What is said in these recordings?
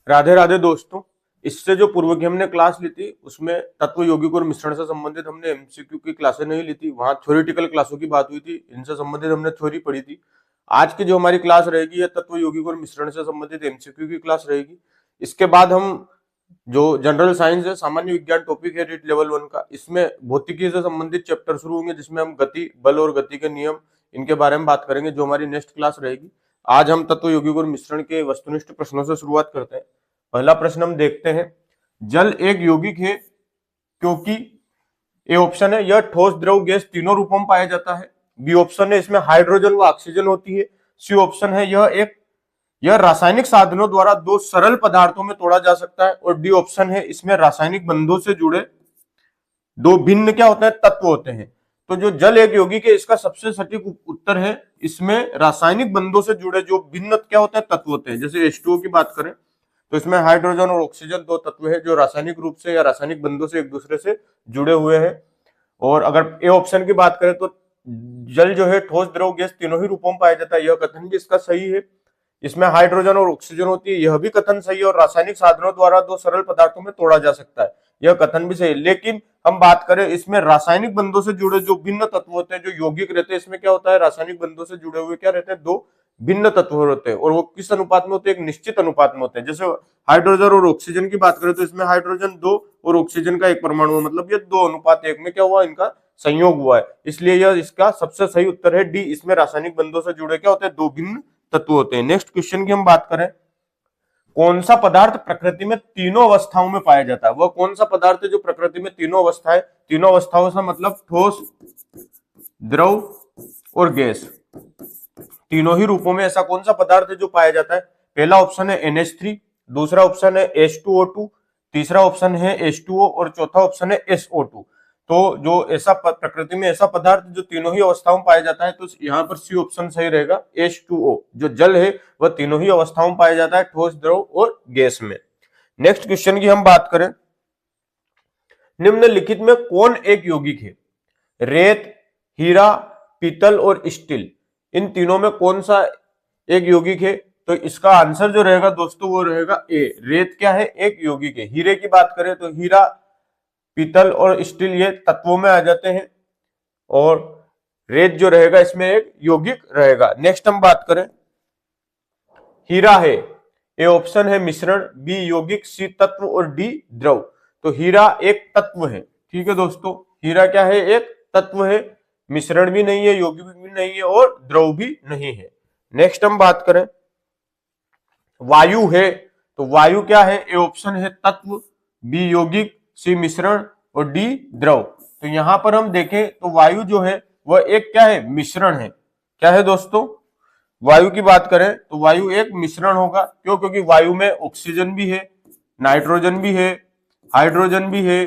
राधे राधे दोस्तों। इससे जो पूर्व की हमने क्लास ली थी उसमें तत्व यौगिक और मिश्रण से संबंधित हमने एमसीक्यू की क्लासें नहीं ली थी, वहां थ्योरेटिकल क्लासों की बात हुई थी, इनसे संबंधित हमने थ्योरी पढ़ी थी। आज की जो हमारी क्लास रहेगी यह तत्व यौगिक और मिश्रण से संबंधित एमसीक्यू की क्लास रहेगी। इसके बाद हम जो जनरल साइंस है, सामान्य विज्ञान टॉपिक है रीट लेवल 1 का, इसमें भौतिकी से संबंधित चैप्टर शुरू होंगे जिसमें हम गति, बल और गति के नियम इनके बारे में बात करेंगे, जो हमारी नेक्स्ट क्लास रहेगी। आज हम तत्व यौगिक और मिश्रण के वस्तुनिष्ठ प्रश्नों से शुरुआत करते हैं। पहला प्रश्न हम देखते हैं, जल एक यौगिक है क्योंकि ए ऑप्शन है यह ठोस, द्रव, गैस तीनों रूपों में पाया जाता है। बी ऑप्शन है इसमें हाइड्रोजन व ऑक्सीजन होती है। सी ऑप्शन है यह रासायनिक साधनों द्वारा दो सरल पदार्थों में तोड़ा जा सकता है। और डी ऑप्शन है इसमें रासायनिक बंधों से जुड़े दो भिन्न क्या होते हैं, तत्व होते हैं। तो जो जल एक यौगिक है इसका सबसे सटीक उत्तर है इसमें रासायनिक बंधों से जुड़े जो भिन्न क्या होते हैं, तत्व होते हैं। जैसे H2O की बात करें तो इसमें हाइड्रोजन और ऑक्सीजन दो तत्व है जो रासायनिक रूप से या रासायनिक बंधों से एक दूसरे से जुड़े हुए हैं। और अगर ए ऑप्शन की बात करें तो जल जो है ठोस, द्रव, गैस तीनों ही रूपों में पाया जाता है, यह कथन भी इसका सही है। इसमें हाइड्रोजन और ऑक्सीजन होती है, यह भी कथन सही है। और रासायनिक साधनों द्वारा दो सरल पदार्थों में तोड़ा जा सकता है, यह कथन भी सही है। लेकिन हम बात करें इसमें रासायनिक बंधों से जुड़े जो भिन्न तत्व होते हैं, जो यौगिक रहते हैं, इसमें क्या होता है, रासायनिक बंधों से जुड़े हुए क्या रहते हैं, दो भिन्न तत्व होते हैं। और वो किस अनुपात में होते हैं, एक निश्चित अनुपात में होते हैं। जैसे हाइड्रोजन और ऑक्सीजन की बात करें तो इसमें हाइड्रोजन 2 और ऑक्सीजन का 1 परमाणु, मतलब ये 2:1 में क्या हुआ, इनका संयोग हुआ है। इसलिए यह इसका सबसे सही उत्तर है डी, इसमें रासायनिक बंधों से जुड़े क्या होते हैं, दो भिन्न तत्व होते हैं। नेक्स्ट क्वेश्चन की हम बात करें, कौन सा पदार्थ प्रकृति में तीनों अवस्थाओं में पाया जाता है। वह कौन सा पदार्थ है जो प्रकृति में तीनों अवस्थाएं, तीनों अवस्थाओं से मतलब ठोस, द्रव और गैस, तीनों ही रूपों में ऐसा कौन सा पदार्थ है जो पाया जाता है। पहला ऑप्शन है NH3, दूसरा ऑप्शन है H2O2, तीसरा ऑप्शन है H2O और चौथा ऑप्शन है SO2। तो जो ऐसा प्रकृति में ऐसा पदार्थ जो तीनों ही अवस्थाओं में पाया जाता है, तो यहाँ पर सी ऑप्शन सही रहेगा, H2O। जो जल है वह तीनों ही अवस्थाओं में पाया जाता है, ठोस, द्रव और गैस में। नेक्स्ट क्वेश्चन की हम बात करें, निम्नलिखित में कौन एक यौगिक है। रेत, हीरा, पीतल और स्टील, इन तीनों में कौन सा एक यौगिक है। तो इसका आंसर जो रहेगा दोस्तों वो रहेगा ए, रेत क्या है, एक यौगिक है। हीरे की बात करें तो हीरा, पीतल और स्टील ये तत्वों में आ जाते हैं, और रेत जो रहेगा इसमें एक यौगिक रहेगा। नेक्स्ट हम बात करें, हीरा है, ए ऑप्शन है मिश्रण, बी यौगिक, सी तत्व और डी द्रव। तो हीरा एक तत्व है, ठीक है दोस्तों, हीरा क्या है, एक तत्व है, मिश्रण भी नहीं है, यौगिक भी नहीं है और द्रव भी नहीं है। नेक्स्ट हम बात करें, वायु है, तो वायु क्या है, ए ऑप्शन है तत्व, बी यौगिक, सी मिश्रण और डी द्रव। तो यहां पर हम देखें तो वायु जो है वह एक क्या है, मिश्रण है। क्या है दोस्तों, वायु की बात करें तो वायु एक मिश्रण होगा। क्यों, क्योंकि वायु में ऑक्सीजन भी है, नाइट्रोजन भी है, हाइड्रोजन भी है,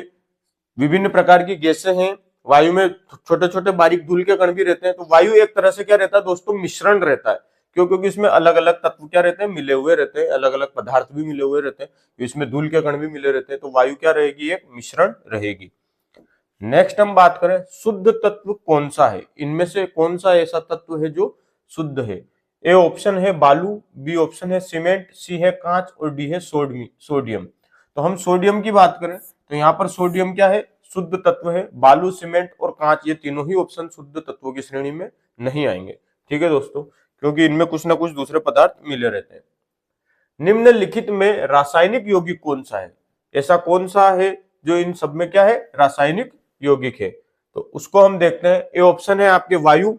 विभिन्न प्रकार की गैसें हैं, वायु में छोटे छोटे बारीक धूल के कण भी रहते हैं। तो वायु एक तरह से क्या रहता है दोस्तों, मिश्रण रहता है। क्यों, क्योंकि इसमें अलग अलग तत्व क्या रहते हैं, मिले हुए रहते हैं, अलग अलग पदार्थ भी मिले हुए रहते हैं, इसमें धूल के कण भी मिले रहते हैं। तो वायु क्या रहेगी, एक मिश्रण रहेगी। नेक्स्ट हम बात करें, शुद्ध तत्व कौन सा है, इनमें से कौन सा ऐसा तत्व है जो शुद्ध है। ए ऑप्शन है बालू, बी ऑप्शन है सीमेंट, सी है कांच और डी है सोडियम। तो हम सोडियम की बात करें तो यहाँ पर सोडियम क्या है, शुद्ध तत्व है। बालू, सीमेंट और कांच ये तीनों ही ऑप्शन शुद्ध तत्वों की श्रेणी में नहीं आएंगे, ठीक है दोस्तों, क्योंकि इनमें कुछ ना कुछ दूसरे पदार्थ मिले रहते हैं। निम्नलिखित में रासायनिक यौगिक कौन सा है, ऐसा कौन सा है जो इन सब में क्या है, रासायनिक यौगिक है। तो उसको हम देखते हैं, ए ऑप्शन है आपके वायु,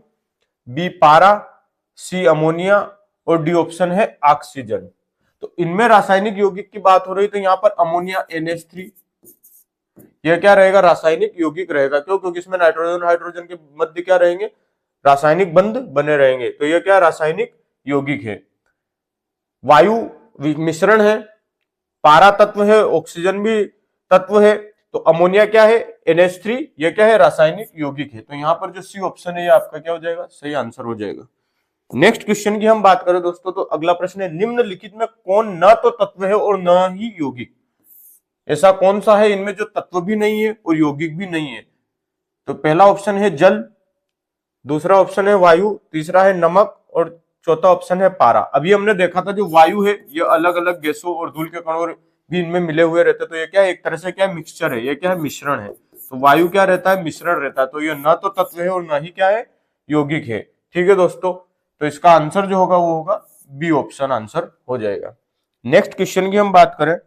बी पारा, सी अमोनिया और डी ऑप्शन है ऑक्सीजन। तो इनमें रासायनिक यौगिक की बात हो रही, तो यहाँ पर अमोनिया NH3 यह क्या रहेगा, रासायनिक यौगिक रहेगा। क्यों, क्योंकि इसमें नाइट्रोजन हाइड्रोजन के मध्य क्या रहेंगे, रासायनिक बंध बने रहेंगे। तो यह क्या रासायनिक यौगिक है। वायु मिश्रण है, पारा तत्व है, ऑक्सीजन भी तत्व है। तो अमोनिया क्या है, NH3, यह क्या है, रासायनिक यौगिक है। तो यहाँ पर जो सी ऑप्शन है ये आपका क्या हो जाएगा, सही आंसर हो जाएगा। नेक्स्ट क्वेश्चन की हम बात करें दोस्तों, तो अगला प्रश्न है, निम्नलिखित में कौन न तो तत्व है और न ही यौगिक। ऐसा कौन सा है इनमें जो तत्व भी नहीं है और यौगिक भी नहीं है। तो पहला ऑप्शन है जल, दूसरा ऑप्शन है वायु, तीसरा है नमक और चौथा ऑप्शन है पारा। अभी हमने देखा था जो वायु है ये अलग अलग गैसों और धूल के कणों भी इनमें मिले हुए रहते, तो ये क्या है, एक तरह से क्या मिक्सचर है, ये क्या है, मिश्रण है। तो वायु क्या रहता है, मिश्रण रहता है, तो ये न तो तत्व है और न ही क्या है, यौगिक है। ठीक है दोस्तों, तो इसका आंसर जो होगा वो होगा बी ऑप्शन आंसर हो जाएगा। नेक्स्ट क्वेश्चन की हम बात करें,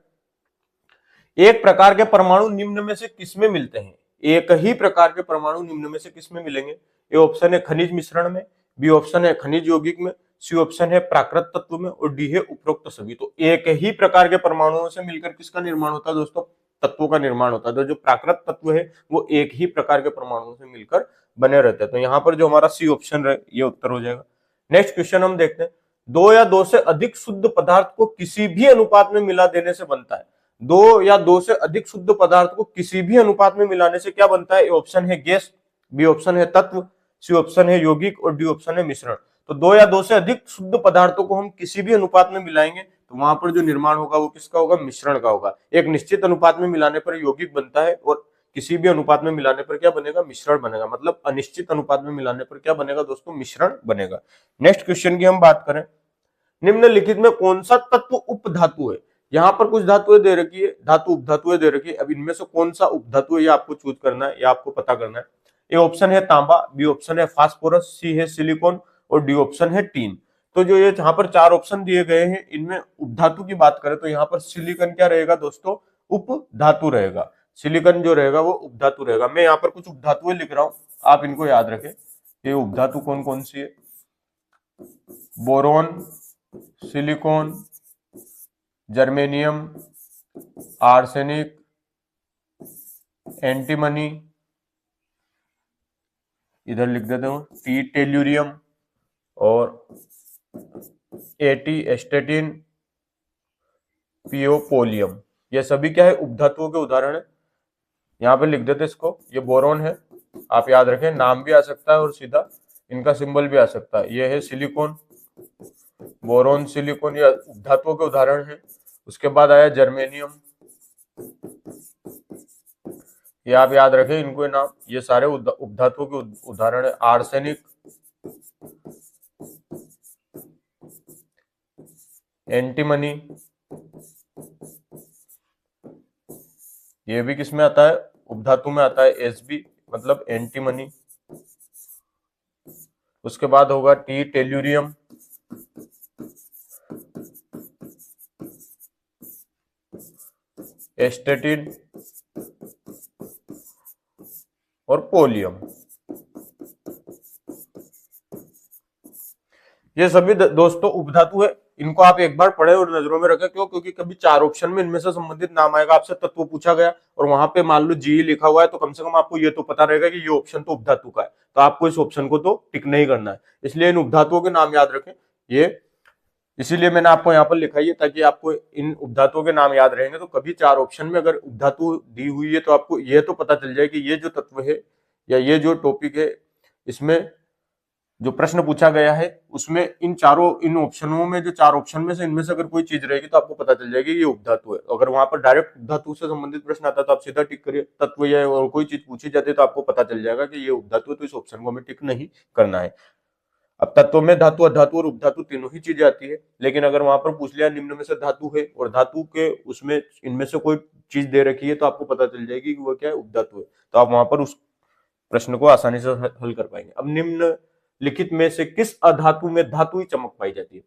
एक प्रकार के परमाणु निम्न में से किसमें मिलते हैं? एक ही प्रकार के परमाणु निम्न में से किसमें मिलेंगे? ए ऑप्शन है खनिज मिश्रण में, बी ऑप्शन है खनिज यौगिक में, सी ऑप्शन है प्राकृत तत्व में, और डी है उपरोक्त सभी। तो एक ही प्रकार के परमाणुओं से मिलकर किसका निर्माण होता है दोस्तों? तत्वों का निर्माण होता है। तो जो प्राकृत तत्व है वो एक ही प्रकार के परमाणुओं से मिलकर बने रहते हैं। तो यहाँ पर जो हमारा सी ऑप्शन है ये उत्तर हो जाएगा। नेक्स्ट क्वेश्चन हम देखते हैं, दो या दो से अधिक शुद्ध पदार्थ को किसी भी अनुपात में मिला देने से बनता है। दो या दो से अधिक शुद्ध पदार्थ को किसी भी अनुपात में मिलाने से क्या बनता है? ए ऑप्शन है गैस, बी ऑप्शन है तत्व, सी ऑप्शन है यौगिक, और डी ऑप्शन है मिश्रण। तो दो या दो से अधिक शुद्ध पदार्थों को हम किसी भी अनुपात में मिलाएंगे तो वहां पर जो निर्माण होगा वो किसका होगा? मिश्रण का होगा। एक निश्चित अनुपात में मिलाने पर यौगिक बनता है और किसी भी अनुपात में मिलाने पर क्या बनेगा? मिश्रण बनेगा। मतलब अनिश्चित अनुपात में मिलाने पर क्या बनेगा दोस्तों? मिश्रण बनेगा। नेक्स्ट क्वेश्चन की हम बात करें, निम्नलिखित में कौन सा तत्व उपधातु है? यहाँ पर कुछ धातुएं दे रखी है, धातु उपधातुएं दे रखी है। अब इनमें से कौन सा उपधातु है ये आपको चूज करना है, या आपको पता करना है। ए ऑप्शन है तांबा, बी ऑप्शन है फास्फोरस, सी है सिलिकॉन, और डी ऑप्शन है टीन। तो जो ये यहाँ पर चार ऑप्शन दिए गए हैं इनमें उपधातु की बात करें तो यहाँ पर सिलिकॉन क्या रहेगा दोस्तों? उपधातु रहेगा। सिलिकॉन जो रहेगा वो उपधातु रहेगा। मैं यहाँ पर कुछ उपधातुएं लिख रहा हूं, आप इनको याद रखें। ये उपधातु कौन कौन सी है? Boron, silicon, germanium, arsenic, antimony, इधर लिख देता हूं टी टेल्यूरियम, और एटी एस्टेटिन, पियोपोलियम। ये सभी क्या है? उपधातुओं के उदाहरण है। यहाँ पे लिख देते इसको, ये बोरोन है, आप याद रखें, नाम भी आ सकता है और सीधा इनका सिंबल भी आ सकता है। ये है सिलिकॉन, बोरोन, सिलिकॉन, ये उपधातुओं के उदाहरण है। उसके बाद आया जर्मेनियम, ये आप याद रखें इनको नाम, ये सारे उपधातुओं के उदाहरण है। आर्सेनिक, एंटीमनी, ये भी किसमें आता है? उपधातु में आता है, एसबी मतलब एंटीमनी। उसके बाद होगा टी टेल्यूरियम, एस्टेटिन और पोलियम। ये सभी दोस्तों उपधातु है। इनको आप एक बार पढ़े और नजरों में रखें। क्यों? क्योंकि कभी चार ऑप्शन में इनमें से संबंधित नाम आएगा, आपसे तत्व पूछा गया और वहां पे मान लो जी लिखा हुआ है, तो कम से कम आपको ये तो पता रहेगा कि ये ऑप्शन तो उपधातु का है, तो आपको इस ऑप्शन को तो टिक नहीं करना है। इसलिए इन उपधातुओं के नाम याद रखें। ये इसीलिए मैंने आपको यहाँ पर लिखा है ताकि आपको इन उपधातुओं के नाम याद रहेंगे। तो कभी चार ऑप्शन में अगर उपधातु दी हुई है तो आपको ये तो पता चल जाए कि ये जो तत्व है या ये जो टॉपिक है इसमें जो प्रश्न पूछा गया है उसमें इन ऑप्शनों में जो चार ऑप्शन में से इनमें से अगर कोई चीज रहेगी तो आपको पता चल जाएगी ये उपधातु है। अगर वहां पर डायरेक्ट उपधातु से संबंधित प्रश्न आता है तो आप सीधा टिक करिए। तत्व या और कोई चीज पूछी जाती है तो आपको पता चल जाएगा कि ये उपधातु है, तो इस ऑप्शन को हमें टिक नहीं करना है। अब तत्व में धातु, अधातु और उपधातु तीनों ही चीजें आती है, लेकिन अगर वहां पर पूछ लिया निम्न में से धातु है और धातु के उसमें इनमें से कोई चीज दे रखी है तो आपको पता चल जाएगी कि वो क्या है? उपधातु है। तो आप वहां पर उस प्रश्न को आसानी से हल कर पाएंगे। अब निम्न लिखित में से किस अधातु में धातु ही चमक पाई जाती है?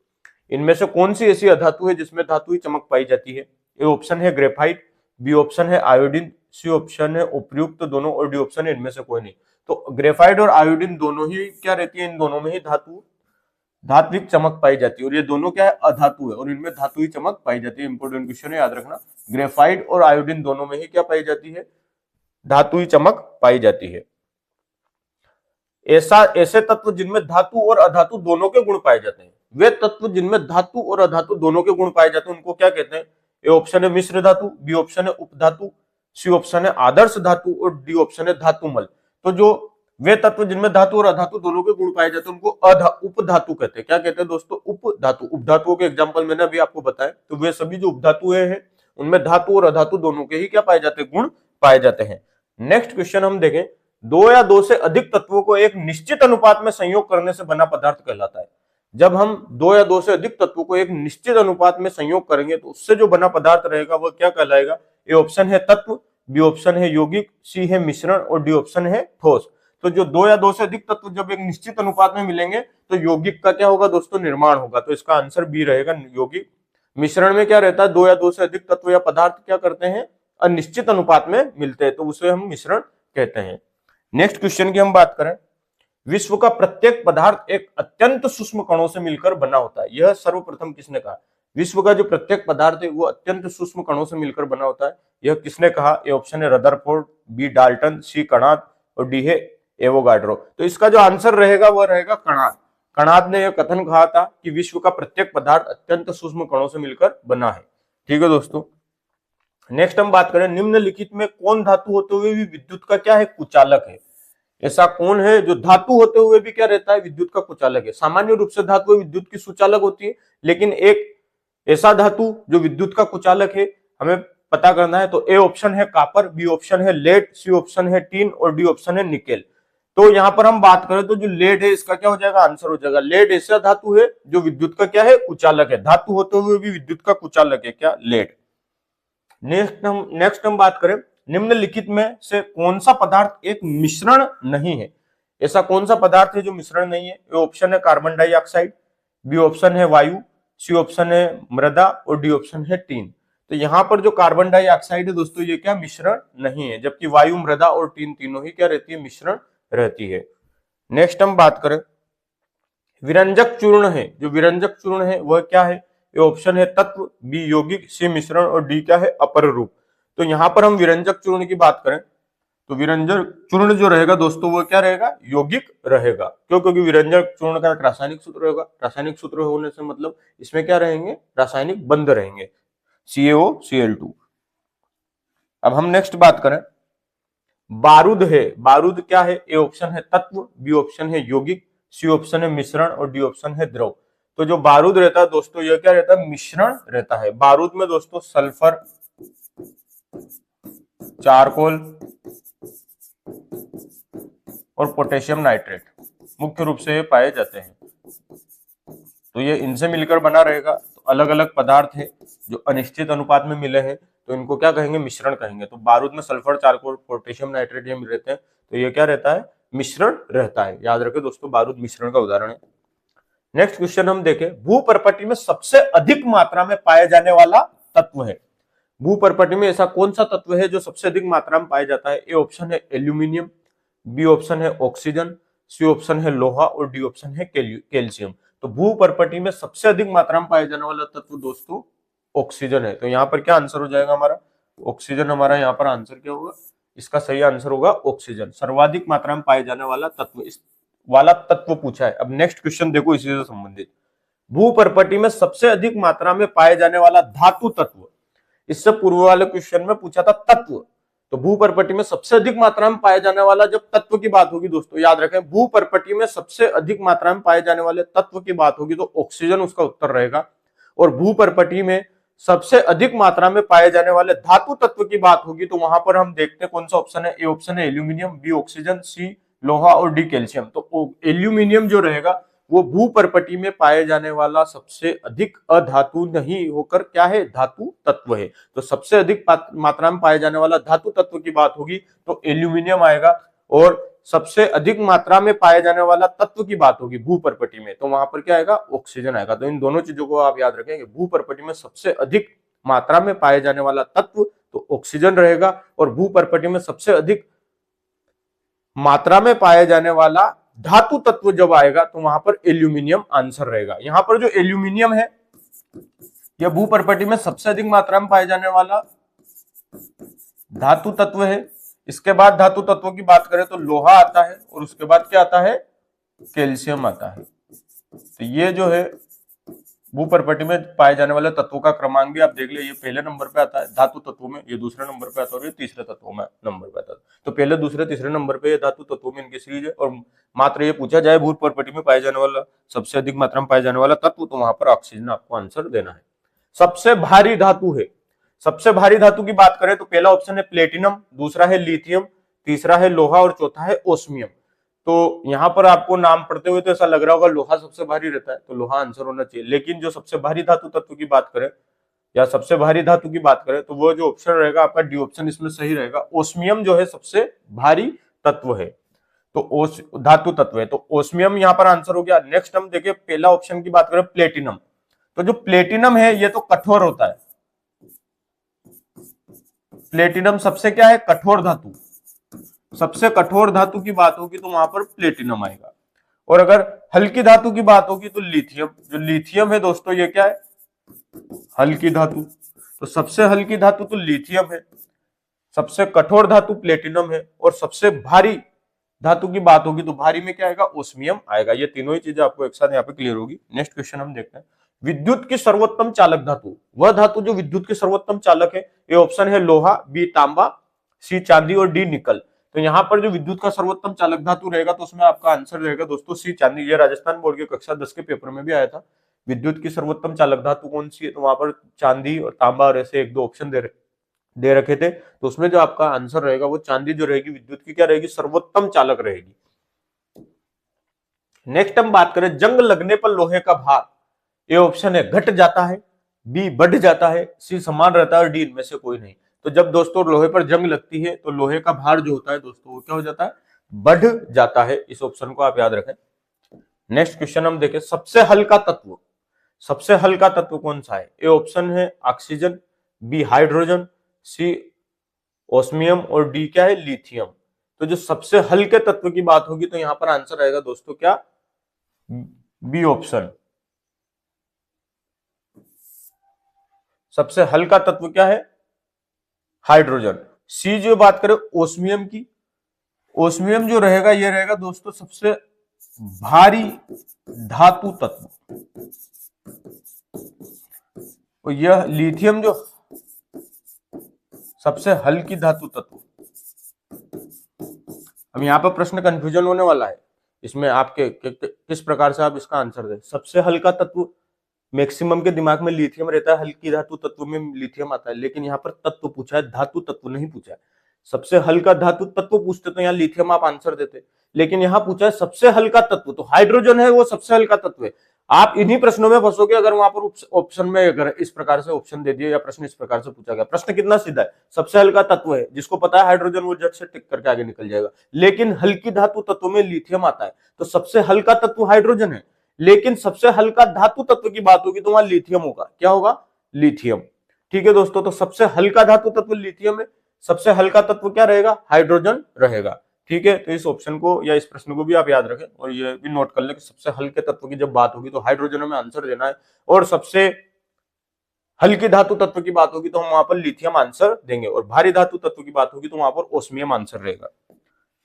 इनमें से कौन सी ऐसी अधातु है जिसमें धातु ही चमक पाई जाती है? ए ऑप्शन है ग्रेफाइट, बी ऑप्शन है आयोडीन, सी ऑप्शन है उपयुक्त दोनों, और डी ऑप्शन है इनमें से कोई नहीं। तो ग्रेफाइट और आयोडीन दोनों ही क्या रहती है? इन दोनों में ही धात्विक चमक पाई जाती है, और ये दोनों क्या है? अधातु है और इनमें धातु ही चमक पाई जाती है। इंपोर्टेंट क्वेश्चन है, याद रखना। ग्रेफाइट और आयोडीन दोनों में ही क्या पाई जाती है? धातु ही चमक पाई जाती है। ऐसे तत्व जिनमें धातु और अधातु दोनों के गुण पाए जाते हैं, वे तत्व जिनमें धातु और अधातु दोनों के गुण पाए जाते हैं उनको क्या कहते हैं? ए ऑप्शन है मिश्र धातु, बी ऑप्शन है उपधातु, सी ऑप्शन है आदर्श धातु, और डी ऑप्शन है धातुमल। तो जो वे तत्व जिनमें धातु और अधातु दोनों के गुण पाए जाते हैं उनको उपधातु कहते हैं। क्या कहते हैं दोस्तों? उपधातु। उपधातुओं के एग्जाम्पल मैंने अभी आपको बताया। तो वे सभी जो उपधातुएं हैं उनमें धातु और अधातु दोनों के ही क्या पाए जाते हैं? गुण पाए जाते हैं। नेक्स्ट क्वेश्चन हम देखें, दो या दो से अधिक तत्वों को एक निश्चित अनुपात में संयोग करने से बना पदार्थ कहलाता है। जब हम दो या दो से अधिक तत्वों को एक निश्चित अनुपात में संयोग करेंगे तो उससे जो बना पदार्थ रहेगा वह क्या कहलाएगा? ए ऑप्शन है तत्व, बी ऑप्शन है यौगिक, सी है मिश्रण और डी ऑप्शन है ठोस। तो जो दो या दो से अधिक तत्व जब एक निश्चित अनुपात में मिलेंगे तो यौगिक का क्या होगा दोस्तों? निर्माण होगा। तो इसका आंसर बी रहेगा, यौगिक। मिश्रण में क्या रहता है? दो या दो से अधिक तत्व या पदार्थ क्या करते हैं? अनिश्चित अनुपात में मिलते हैं, तो उसे हम मिश्रण कहते हैं। नेक्स्ट क्वेश्चन की हम बात करें, विश्व का प्रत्येक पदार्थ एक अत्यंत सूक्ष्म कणों से मिलकर बना होता है। यह सर्वप्रथम किसने कहा? विश्व का जो प्रत्येक पदार्थ है वो अत्यंत सूक्ष्म कणों से मिलकर बना होता है। यह किसने कहा? ए ऑप्शन है रदरफोर्ड, बी डाल्टन, सी कणाद और डी है एवोगाड्रो। तो इसका जो आंसर रहेगा वह रहेगा कणाद। कणाद ने यह कथन कहा था कि विश्व का प्रत्येक पदार्थ अत्यंत सूक्ष्म कणों से मिलकर बना है। ठीक है दोस्तों। नेक्स्ट हम बात करें, निम्नलिखित में कौन धातु होते हुए भी विद्युत का क्या है? कुचालक है। ऐसा कौन है जो धातु होते हुए भी क्या रहता है? विद्युत का कुचालक है। सामान्य रूप से धातु विद्युत की सुचालक होती है, लेकिन एक ऐसा धातु जो विद्युत का कुचालक है हमें पता करना है। तो ए ऑप्शन है कापर, बी ऑप्शन है लेड, सी ऑप्शन है टीन और डी ऑप्शन है निकेल। तो यहां पर हम बात करें तो जो लेड है इसका क्या हो जाएगा? आंसर हो जाएगा लेड। ऐसा धातु है जो विद्युत का क्या है? कुचालक है। धातु होते हुए भी विद्युत का कुचालक है क्या? लेड। नेक्स्ट हम बात करें, निम्नलिखित में से कौन सा पदार्थ एक मिश्रण नहीं है? ऐसा कौन सा पदार्थ है जो मिश्रण नहीं है? ए ऑप्शन है कार्बन डाइऑक्साइड, बी ऑप्शन है वायु, सी ऑप्शन है मृदा और डी ऑप्शन है टीन। तो यहाँ पर जो कार्बन डाइऑक्साइड है दोस्तों ये क्या? मिश्रण नहीं है, जबकि वायु, मृदा और टीन तीनों ही क्या रहती है? मिश्रण रहती है। नेक्स्ट हम बात करें, विरंजक चूर्ण है, जो विरंजक चूर्ण है वह क्या है? ए ऑप्शन है तत्व, बी यौगिक, सी मिश्रण और डी क्या है? अपर रूप। तो यहां पर हम विरंजक चूर्ण की बात करें तो विरंजक चूर्ण जो रहेगा दोस्तों वो क्या रहेगा? यौगिक रहेगा। क्यों? क्योंकि विरंजक चूर्ण का एक रासायनिक सूत्र होगा। रासायनिक सूत्र होने से मतलब इसमें क्या रहेंगे? रासायनिक बंध रहेंगे, CaOCl2। अब हम नेक्स्ट बात करें, बारूद है। बारूद क्या है? ए ऑप्शन है तत्व, बी ऑप्शन है यौगिक, सी ऑप्शन है मिश्रण और डी ऑप्शन है द्रव। तो जो बारूद रहता है दोस्तों यह क्या रहता है? मिश्रण रहता है। बारूद में दोस्तों सल्फर, चारकोल और पोटेशियम नाइट्रेट मुख्य रूप से पाए जाते हैं। तो ये इनसे मिलकर बना रहेगा। तो अलग अलग पदार्थ है जो अनिश्चित अनुपात में मिले हैं तो इनको क्या कहेंगे? मिश्रण कहेंगे। तो बारूद में सल्फर, चारकोल, पोटेशियम नाइट्रेट ये मिल रहते हैं तो ये क्या रहता है? मिश्रण रहता है। याद रखें दोस्तों, बारूद मिश्रण का उदाहरण है। नेक्स्ट क्वेश्चन हम देखें, भूपर्पटी में सबसे अधिक मात्रा में पाया जाने वाला तत्व है। भूपर्पटी में ऐसा कौन सा तत्व है जो सबसे अधिक मात्रा में पाया जाता है? ए ऑप्शन है एल्यूमिनियम, बी ऑप्शन है ऑक्सीजन, सी ऑप्शन है लोहा और डी ऑप्शन है कैल्शियम। तो भूपर्पटी में सबसे अधिक मात्रा में पाया जाने वाला तत्व दोस्तों ऑक्सीजन है। तो यहाँ पर क्या आंसर हो जाएगा हमारा? ऑक्सीजन हमारा यहाँ पर आंसर क्या होगा? इसका सही आंसर होगा ऑक्सीजन। सर्वाधिक मात्रा में पाए जाने वाला तत्व, इस वाला तत्व पूछा है। अब नेक्स्ट क्वेश्चन देखो इसी से संबंधित, भूपर्पटी में सबसे अधिक मात्रा में पाए जाने वाला धातु तत्व। इससे पूर्व वाले क्वेश्चन में पूछा था तत्व, तो भूपर्पटी में सबसे अधिक मात्रा में पाए जाने वाला जब तत्व की बात होगी दोस्तों याद रखें, भूपर्पटी में सबसे अधिक मात्रा में पाए जाने वाले तत्व की बात होगी तो ऑक्सीजन उसका उत्तर रहेगा। और भूपर्पटी में सबसे अधिक मात्रा में पाए जाने वाले धातु तत्व की बात होगी तो वहां पर हम देखते हैं कौन सा ऑप्शन है। ए ऑप्शन है एल्यूमिनियम, बी ऑक्सीजन, सी लोहा और डी कैल्शियम। तो एल्यूमिनियम जो रहेगा वो भूपर्पटी में पाए जाने वाला सबसे अधिक अधातु नहीं होकर क्या है? धातु तत्व है। तो सबसे अधिक मात्रा में पाए जाने वाला धातु तत्व की बात होगी तो एल्यूमिनियम आएगा। और सबसे अधिक मात्रा में पाए जाने वाला तत्व की बात होगी भूपर्पटी में तो वहां पर क्या आएगा? ऑक्सीजन आएगा। तो इन दोनों चीजों को आप याद रखें कि भूपर्पटी में सबसे अधिक मात्रा में पाए जाने वाला तत्व तो ऑक्सीजन रहेगा और भूपर्पटी में सबसे अधिक मात्रा में पाया जाने वाला धातु तत्व जब आएगा तो वहां पर एल्यूमिनियम आंसर रहेगा। यहां पर जो एल्यूमिनियम है यह भूपर्पटी में सबसे अधिक मात्रा में पाए जाने वाला धातु तत्व है। इसके बाद धातु तत्वों की बात करें तो लोहा आता है और उसके बाद क्या आता है? कैल्शियम आता है। तो ये जो है भूपर्पटी में पाए जाने वाले तत्वों का क्रमांक भी आप देख ले, ये पहले नंबर पे आता है धातु तत्वों में, ये दूसरे नंबर पे आता है और ये तीसरे तत्वों में नंबर पे आता है। तो पहले, दूसरे, तीसरे नंबर पे ये धातु तत्वों में इनकी सीरीज है। और मात्र ये पूछा जाए भूपर्पटी में पाए जाने वाला सबसे अधिक मात्रा में पाए जाने वाला तत्व तो वहां पर ऑक्सीजन आपको आंसर देना है। सबसे भारी धातु है, सबसे भारी धातु की बात करें तो पहला ऑप्शन है प्लेटिनम, दूसरा है लिथियम, तीसरा है लोहा और चौथा है ओस्मियम। तो यहाँ पर आपको नाम पढ़ते हुए तो ऐसा लग रहा होगा लोहा सबसे भारी रहता है, तो लोहा आंसर होना चाहिए। लेकिन जो सबसे भारी धातु तत्व की बात करें या सबसे भारी धातु की बात करें तो वो जो ऑप्शन रहेगा आपका डी ऑप्शन इसमें सही रहेगा। ओस्मियम जो है सबसे भारी तत्व है, तो धातु तत्व है, तो ओस्मियम यहाँ पर आंसर हो गया। नेक्स्ट हम देखिए पहला ऑप्शन की बात करें प्लेटिनम, तो जो प्लेटिनम है ये तो कठोर होता है, प्लेटिनम सबसे क्या है कठोर धातु, सबसे कठोर धातु की बात होगी तो वहां पर प्लेटिनम आएगा। और अगर हल्की धातु की बात होगी तो लिथियम, जो लिथियम है दोस्तों ये क्या है हल्की धातु, तो सबसे हल्की धातु तो लिथियम है, सबसे कठोर धातु प्लेटिनम है, और सबसे भारी धातु की बात होगी तो भारी में क्या आएगा ओस्मियम आएगा। ये तीनों ही चीजें आपको एक साथ यहाँ पे क्लियर होगी। नेक्स्ट क्वेश्चन हम देखते हैं विद्युत की सर्वोत्तम चालक धातु, वह धातु जो विद्युत की सर्वोत्तम चालक है, ये ऑप्शन है लोहा, बी तांबा, सी चांदी और डी निकल। तो यहाँ पर जो विद्युत का सर्वोत्तम चालक धातु रहेगा तो उसमें आपका आंसर रहेगा दोस्तों सी चांदी। ये राजस्थान बोर्ड के कक्षा 10 के पेपर में भी आया था, विद्युत की सर्वोत्तम चालक धातु कौन सी है, तो वहां पर चांदी और तांबा और ऐसे एक दो ऑप्शन दे रखे थे, तो उसमें जो आपका आंसर रहेगा वो चांदी जो रहेगी विद्युत की क्या रहेगी सर्वोत्तम चालक रहेगी। नेक्स्ट हम बात करें जंग लगने पर लोहे का भार, ए ऑप्शन है घट जाता है, बी बढ़ जाता है, सी समान रहता है और डी इनमें से कोई नहीं। तो जब दोस्तों लोहे पर जंग लगती है तो लोहे का भार जो होता है दोस्तों वो क्या हो जाता है बढ़ जाता है, इस ऑप्शन को आप याद रखें। नेक्स्ट क्वेश्चन हम देखें सबसे हल्का तत्व, सबसे हल्का तत्व कौन सा है, ए ऑप्शन है ऑक्सीजन, बी हाइड्रोजन, सी ओस्मियम और डी क्या है लिथियम। तो जो सबसे हल्के तत्व की बात होगी तो यहां पर आंसर आएगा दोस्तों क्या बी ऑप्शन, सबसे हल्का तत्व क्या है हाइड्रोजन। सी जो बात करें ओस्मियम की, ओस्मियम जो रहेगा ये रहेगा दोस्तों सबसे भारी धातु तत्व, और यह लिथियम जो सबसे हल्की धातु तत्व। अब यहां पर प्रश्न कंफ्यूजन होने वाला है, इसमें आपके किस प्रकार से आप इसका आंसर दें। सबसे हल्का तत्व मैक्सिमम के दिमाग में लिथियम रहता है, हल्की धातु तत्व में लिथियम आता है, लेकिन यहाँ पर तत्व पूछा है धातु तत्व नहीं पूछा है। सबसे हल्का धातु तत्व पूछते तो यहाँ लिथियम आप आंसर देते, लेकिन यहाँ पूछा है सबसे हल्का तत्व, तो हाइड्रोजन है वो सबसे हल्का तत्व है। आप इन्हीं प्रश्नों में फंसोगे अगर वहां पर ऑप्शन में अगर इस प्रकार से ऑप्शन दे दिए या प्रश्न इस प्रकार से पूछा गया। प्रश्न कितना सीधा है, सबसे हल्का तत्व है, जिसको पता है हाइड्रोजन वो झट से टिक करके आगे निकल जाएगा। लेकिन हल्की धातु तत्व में लिथियम आता है, तो सबसे हल्का तत्व हाइड्रोजन है, लेकिन सबसे हल्का धातु तत्व की बात होगी तो वहां लिथियम होगा, क्या होगा लिथियम। ठीक है दोस्तों, तो सबसे हल्का धातु तत्व लिथियम है, सबसे हल्का तत्व क्या रहेगा हाइड्रोजन रहेगा। ठीक है, तो इस ऑप्शन को या इस प्रश्न को भी आप याद रखें और ये भी नोट कर लें कि सबसे हल्के तत्व की जब बात होगी तो हाइड्रोजन में आंसर देना है, और सबसे हल्की धातु तत्व की बात होगी तो हम वहां पर लिथियम आंसर देंगे, और भारी धातु तत्व की बात होगी तो वहां पर ओस्मियम आंसर रहेगा।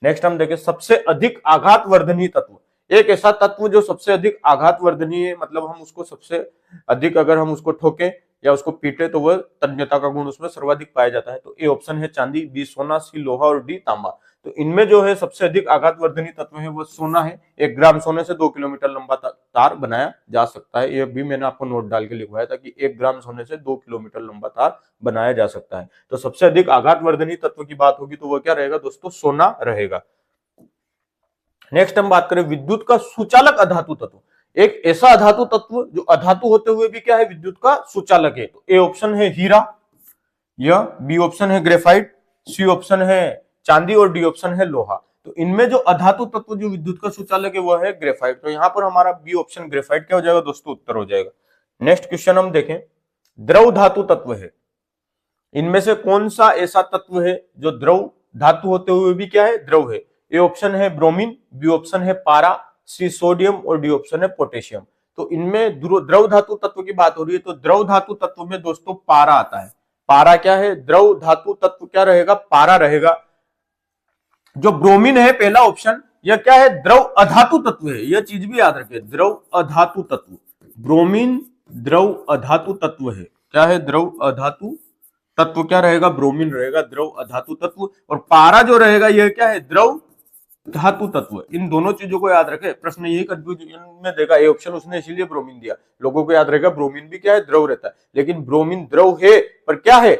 नेक्स्ट हम देखें सबसे अधिक आघात वर्धनीय तत्व, एक ऐसा तत्व जो सबसे अधिक आघात वर्धनीय है, मतलब हम उसको सबसे अधिक अगर हम उसको ठोके या उसको पीटे तो वह तन्यता का गुण उसमें सर्वाधिक पाया जाता है। तो ए ऑप्शन है चांदी, बी सोना, सी लोहा और डी तांबा। तो इनमें जो है सबसे अधिक आघात वर्धनीय तत्व है वो सोना है। 1 ग्राम सोने से 2 किलोमीटर लंबा तार बनाया जा सकता है। ये भी मैंने आपको नोट डाल के लिखवाया था कि 1 ग्राम सोने से 2 किलोमीटर लंबा तार बनाया जा सकता है। तो सबसे अधिक आघात वर्धनीय तत्व की बात होगी तो वो क्या रहेगा दोस्तों सोना रहेगा। नेक्स्ट हम बात करें विद्युत का सुचालक अधातु तत्व, एक ऐसा अधातु तत्व जो अधातु होते हुए भी क्या है विद्युत का सुचालक है। तो ए ऑप्शन है हीरा, या बी ऑप्शन है ग्रेफाइट, सी ऑप्शन है चांदी और डी ऑप्शन है लोहा। तो इनमें जो अधातु तत्व जो विद्युत का सुचालक है वो है ग्रेफाइट। तो यहां पर हमारा बी ऑप्शन ग्रेफाइट क्या हो जाएगा दोस्तों उत्तर हो जाएगा। नेक्स्ट क्वेश्चन हम देखें द्रव धातु तत्व है, इनमें से कौन सा ऐसा तत्व है जो द्रव धातु होते हुए भी क्या है द्रव है। ए ऑप्शन है ब्रोमीन, बी ऑप्शन है पारा, सी सोडियम और डी ऑप्शन है पोटेशियम। तो इनमें द्रव धातु तत्व की बात हो रही है तो द्रव धातु तत्व में दोस्तों पारा आता है। पारा क्या है द्रव धातु तत्व क्या रहेगा पारा रहेगा। जो ब्रोमीन है पहला ऑप्शन यह क्या है द्रव अधातु तत्व है, यह चीज भी याद रखें द्रव अधातु तत्व। ब्रोमीन द्रव अधातु तत्व है, क्या है द्रव अधातु तत्व क्या रहेगा ब्रोमीन रहेगा द्रव अधातु तत्व। और पारा जो रहेगा यह क्या है द्रव धातु तत्व। इन दोनों चीजों को याद रखें, प्रश्न यही कंफ्यूजन में देगा। ए ऑप्शन उसने इसीलिए ब्रोमीन दिया, लोगों को याद रहेगा ब्रोमीन भी क्या है द्रव रहता है, लेकिन ब्रोमीन द्रव है पर क्या है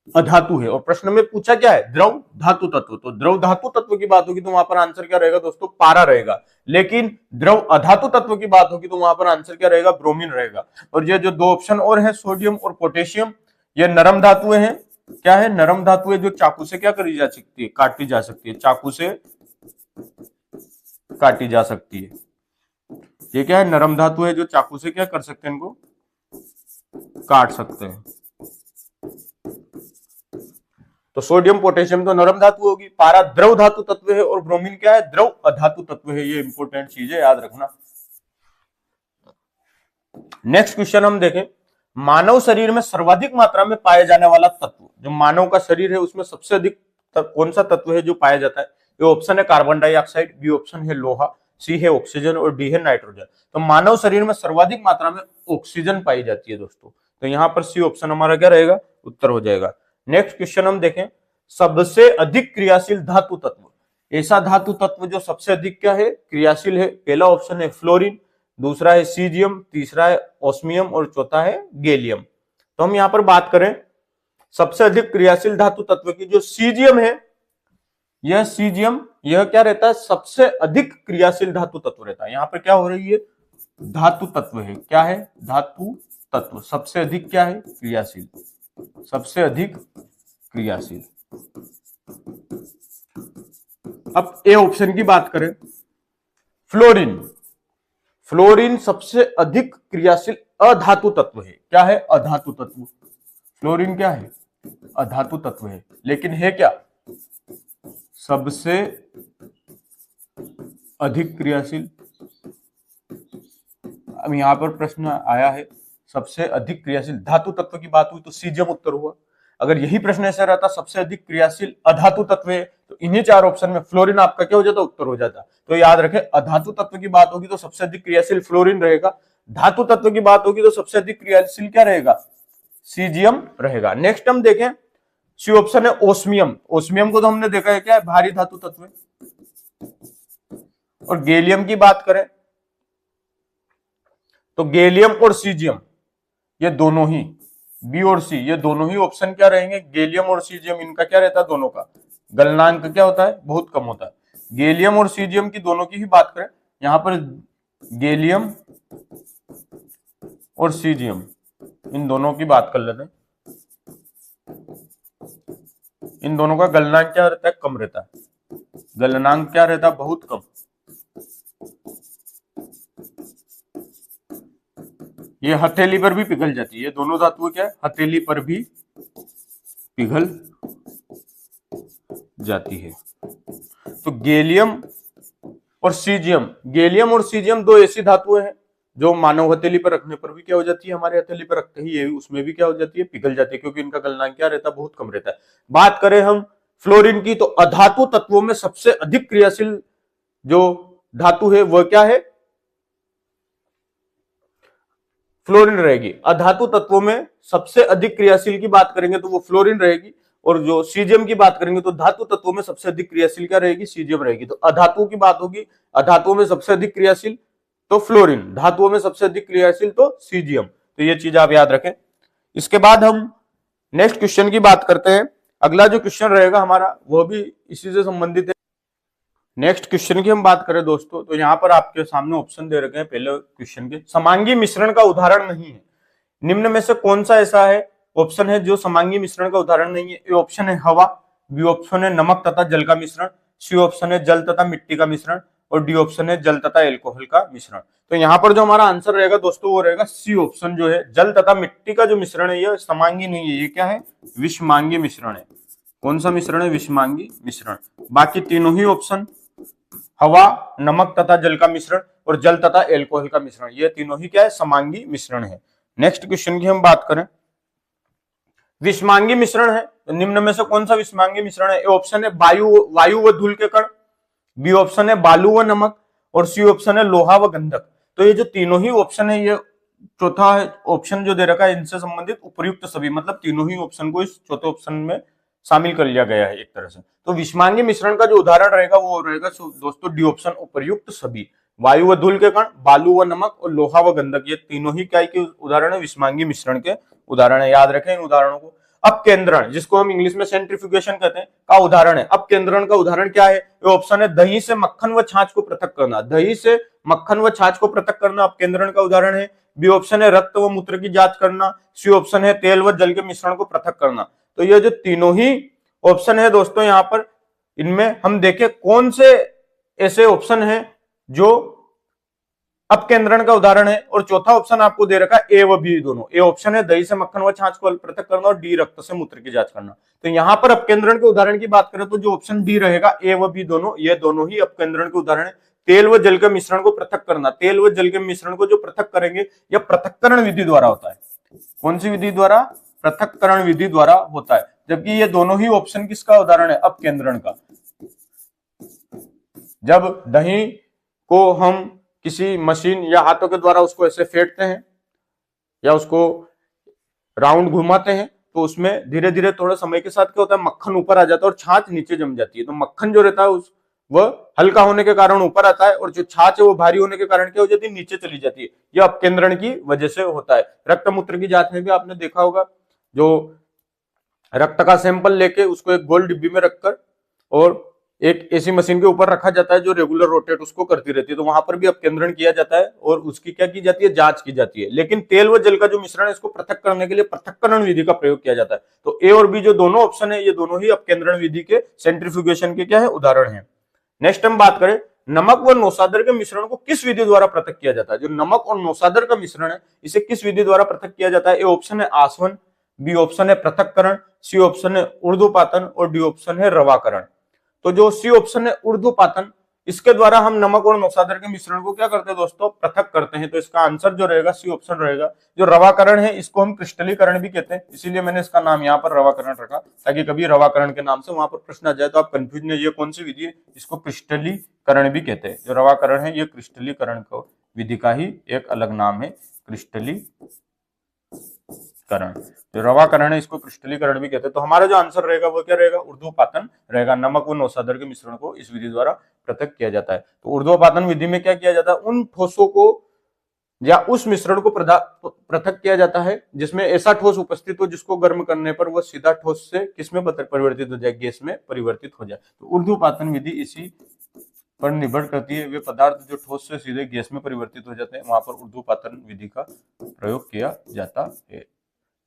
अधातु है। और प्रश्न में पूछा क्या है, द्रव धातु तत्व, तो द्रव धातु तत्व की बात होगी तो वहां पर आंसर क्या रहेगा दोस्तों, पारा रहेगा। लेकिन द्रव अधातु तत्व की बात होगी तो वहां पर आंसर क्या रहेगा, ब्रोमीन रहेगा। और ये जो दो ऑप्शन और है, सोडियम और पोटेशियम, ये नरम धातुएं हैं। क्या है, नरम धातुएं जो चाकू से क्या करी जा सकती है, काटी जा सकती है, चाकू से काटी जा सकती है। ये क्या है, नरम धातु है जो चाकू से क्या कर सकते हैं, इनको काट सकते हैं। तो सोडियम पोटेशियम तो नरम धातु होगी, पारा द्रव धातु तत्व है, और ब्रोमीन क्या है, द्रव अधातु तत्व है। ये इंपॉर्टेंट चीज है, याद रखना। नेक्स्ट क्वेश्चन हम देखें, मानव शरीर में सर्वाधिक मात्रा में पाया जाने वाला तत्व, जो मानव का शरीर है उसमें सबसे अधिक कौन सा तत्व है जो पाया जाता है। ये ऑप्शन है कार्बन डाइऑक्साइड, बी ऑप्शन है लोहा, सी है ऑक्सीजन और डी है नाइट्रोजन। तो मानव शरीर में सर्वाधिक मात्रा में ऑक्सीजन पाई जाती है दोस्तों, तो यहां पर सी ऑप्शन हमारा क्या रहेगा, उत्तर हो जाएगा। नेक्स्ट क्वेश्चन हम देखें, सबसे अधिक क्रियाशील धातु तत्व, ऐसा धातु तत्व जो सबसे अधिक क्या है, क्रियाशील है। पहला ऑप्शन है फ्लोरीन, दूसरा है सीजियम, तीसरा है ओस्मियम और चौथा है गैलियम। तो हम यहां पर बात करें सबसे अधिक क्रियाशील धातु तत्व की, जो सीजियम है, यह सीजियम, यह क्या रहता है, सबसे अधिक क्रियाशील धातु तत्व रहता है। यहां पर क्या हो रही है, धातु तत्व है, क्या है, धातु तत्व सबसे अधिक क्या है, क्रियाशील, सबसे अधिक क्रियाशील। अब ए ऑप्शन की बात करें, फ्लोरीन, फ्लोरीन सबसे अधिक क्रियाशील अधातु तत्व है। क्या है, अधातु तत्व। फ्लोरीन क्या है, अधातु तत्व है, लेकिन है क्या, सबसे अधिक क्रियाशील। अब यहां पर प्रश्न आया है सबसे अधिक क्रियाशील धातु तत्व की बात हुई तो सीजियम उत्तर हुआ। अगर यही प्रश्न ऐसा रहता सबसे अधिक क्रियाशील अधातु तत्व है, तो इन्हीं चार ऑप्शन में फ्लोरीन आपका क्या हो जाता, उत्तर हो जाता। तो याद रखें, अधातु तत्व की बात होगी तो सबसे अधिक क्रियाशील फ्लोरीन रहेगा, धातु तत्व की बात होगी तो सबसे अधिक क्रियाशील क्या रहेगा, सीजियम रहेगा। नेक्स्ट हम देखें, सी ऑप्शन है ओस्मियम। ओस्मियम को तो हमने देखा है क्या है, भारी धातु तत्व है। और गैलियम की बात करें तो गैलियम और सीजियम ये दोनों ही, बी और सी, ये दोनों ही ऑप्शन क्या रहेंगे, गैलियम और सीजियम, इनका क्या रहता है, दोनों का गलनांक क्या होता है, बहुत कम होता है। गैलियम और सीजियम की दोनों की ही बात करें, यहां पर गैलियम और सीजियम, इन दोनों की बात कर लेते हैं। इन दोनों का गलनांक क्या रहता है, कम रहता है। गलनांक क्या रहता है, बहुत कम। ये हथेली पर भी पिघल जाती है, ये दोनों धातुएं क्या है, हथेली पर भी पिघल जाती है। तो गैलियम और सीजियम, गैलियम और सीजियम दो ऐसी धातुएं हैं जो मानव हथेली पर रखने पर भी क्या हो जाती है, हमारे हथेली पर रखते ही ये उसमें भी क्या हो जाती है, पिघल जाती है, क्योंकि इनका गलनांक क्या रहता है, बहुत कम रहता है। बात करें हम फ्लोरीन की, तो अधातु तत्वों में सबसे अधिक क्रियाशील जो धातु है वह क्या है, फ्लोरीन रहेगी। अधातु तत्वों में सबसे अधिक क्रियाशील की बात करेंगे तो वो फ्लोरीन रहेगी, और जो सीजियम की बात करेंगे तो धातु तत्वों में सबसे अधिक क्रियाशील क्या रहेगी, सीजियम रहेगी। तो अधातु की बात होगी, अधातुओं में सबसे अधिक क्रियाशील तो फ्लोरीन, धातुओं में सबसे अधिक क्रियाशील तो सीजियम। तो ये चीज आप याद रखें। इसके बाद हम नेक्स्ट क्वेश्चन की बात करते हैं। अगला जो क्वेश्चन रहेगा हमारा वह भी इसी से संबंधित है। नेक्स्ट क्वेश्चन की हम बात करें दोस्तों, तो यहाँ पर आपके सामने ऑप्शन दे रखे हैं पहले क्वेश्चन के, समांगी मिश्रण का उदाहरण नहीं है, निम्न में से कौन सा ऐसा है, ऑप्शन है जो समांगी मिश्रण का उदाहरण नहीं है। ए ऑप्शन है हवा, बी ऑप्शन है नमक तथा जल का मिश्रण, सी ऑप्शन है जल तथा मिट्टी का मिश्रण, और डी ऑप्शन है जल तथा एल्कोहल का मिश्रण। तो यहाँ पर जो हमारा आंसर रहेगा दोस्तों वो रहेगा सी ऑप्शन, जो है जल तथा मिट्टी का जो मिश्रण है यह समांगी नहीं है, ये क्या है, विषमांगी मिश्रण है। कौन सा मिश्रण है, विषमांगी मिश्रण। बाकी तीनों ही ऑप्शन, हवा, नमक तथा जल का मिश्रण और जल तथा एल्कोहल का मिश्रण, ये तीनों ही क्या है, समांगी मिश्रण है। नेक्स्ट क्वेश्चन की हम बात करें, विषमांगी मिश्रण है तो निम्न में से कौन सा विषमांगी मिश्रण है। ए ऑप्शन है वायु व धूल के कण, बी ऑप्शन है बालू व नमक, और सी ऑप्शन है लोहा व गंधक। तो ये जो तीनों ही ऑप्शन है, ये चौथा ऑप्शन जो दे रखा है इनसे संबंधित उपर्युक्त सभी, मतलब तीनों ही ऑप्शन को इस चौथे ऑप्शन में शामिल कर लिया गया है एक तरह से। तो विषमांगी मिश्रण का जो उदाहरण रहेगा वो रहेगा दोस्तों डी ऑप्शन, उपर्युक्त सभी। वायु व धूल के कण, बालू व नमक और लोहा व गंधक, ये तीनों ही क्या के उदाहरण है, विषमांगी मिश्रण के उदाहरण है। याद रखें इन उदाहरणों को। अपकेंद्रण, जिसको हम इंग्लिश में सेंट्रीफ्यूगेशन कहते हैं, का उदाहरण है। अपकेंद्रण का उदाहरण क्या है? ये ऑप्शन है दही से मक्खन व छाछ को पृथक करना। दही से मक्खन व छाछ को पृथक करना अपकेंद्रण का उदाहरण है। बी ऑप्शन है रक्त व मूत्र की जांच करना। सी ऑप्शन है तेल व जल के मिश्रण को पृथक करना। तो ये जो तीनों ही ऑप्शन है दोस्तों, यहाँ पर इनमें हम देखें कौन से ऐसे ऑप्शन है जो अपकेंद्रण का उदाहरण है। और चौथा ऑप्शन आपको दे रखा है ए व बी दोनों। ए ऑप्शन है दही से मक्खन व छाछ को पृथक करना और डी रक्त से मूत्र की जांच करना। तो यहां पर अपकेंद्रण के उदाहरण की बात करें तो जो ऑप्शन डी रहेगा ए व बी दोनों, ये दोनों ही अपकेंद्रण के उदाहरण है। तेल व जल के मिश्रण को पृथक करना, तेल व जल के मिश्रण को जो पृथक करेंगे यह पृथक्करण विधि द्वारा होता है। कौन सी विधि द्वारा? पृथक्करण विधि द्वारा होता है। जबकि ये दोनों ही ऑप्शन किसका उदाहरण है? अपकेंद्रण का। जब दही को हम किसी मशीन या हाथों के द्वारा उसको ऐसे फेंटते हैं या उसको राउंड घुमाते हैं तो उसमें धीरे धीरे थोड़े समय के साथ क्या होता है, मक्खन ऊपर आ जाता है और छाछ नीचे जम जाती है। तो मक्खन जो रहता है वह हल्का होने के कारण ऊपर आता है और जो छाछ है वो भारी होने के कारण क्या हो जाती है, नीचे चली जाती है। यह अपकेंद्रण की वजह से होता है। रक्त मूत्र की जांच में भी आपने देखा होगा, जो रक्त का सैंपल लेके उसको एक गोल डिब्बी में रखकर और एक ऐसी मशीन के ऊपर रखा जाता है जो रेगुलर रोटेट उसको करती रहती है, तो वहां पर भी अपकेंद्रण किया जाता है और उसकी क्या की जाती है, जांच की जाती है। लेकिन तेल व जल का जो मिश्रण है इसको पृथक करने के लिए पृथक्करण विधि का प्रयोग किया जाता है। तो ए और बी जो दोनों ऑप्शन है ये दोनों ही अपकेंद्रण विधि के सेंट्रीफ्यूगेशन के क्या है, उदाहरण है। नेक्स्ट हम बात करें नमक व नौसादर के मिश्रण को किस विधि द्वारा पृथक किया जाता है। जो नमक और नौसादर का मिश्रण है इसे किस विधि द्वारा पृथक किया जाता है? ए ऑप्शन है आसवन, बी ऑप्शन है पृथक्करण, सी ऑप्शन है ऊर्ध्वपातन और डी ऑप्शन है रवाकरण। तो जो सी ऑप्शन है ऊर्ध्वपातन, इसके द्वारा हम नमक और नौसादर के मिश्रण को क्या करते हैं दोस्तों, पृथक करते हैं। तो इसका आंसर जो रहेगा सी ऑप्शन रहेगा। जो रवाकरण है इसको हम क्रिस्टलीकरण भी कहते हैं, इसीलिए मैंने इसका नाम यहाँ पर रवाकरण रखा ताकि कभी रवाकरण के नाम से वहां पर प्रश्न आ जाए तो आप कंफ्यूज नहीं, ये कौन सी विधि है, इसको क्रिस्टलीकरण भी कहते हैं। जो रवाकरण है ये क्रिस्टलीकरण को विधि का ही एक अलग नाम है, क्रिस्टलीकरण। जो रवाकरण है इसको क्रिस्टलीकरण भी कहते हैं। तो हमारा जो आंसर रहेगा वो क्या रहेगा, ऊर्ध्वपातन रहेगा। नमक व नौसादर के मिश्रण को इस विधि द्वारा पृथक किया जाता है। तो ऊर्ध्वपातन विधि में क्या किया जाता है, उन ठोसों को या उस मिश्रण को पृथक किया जाता है जिसमें ऐसा ठोस उपस्थित हो जिसको गर्म करने पर वह सीधा ठोस से किसमें परिवर्तित हो जाए, गैस में परिवर्तित हो जाए। तो ऊर्ध्वपातन विधि इसी पर निर्भर करती है। वे पदार्थ जो ठोस से सीधे गैस में परिवर्तित हो जाते हैं वहां पर ऊर्ध्वपातन विधि का प्रयोग किया जाता है।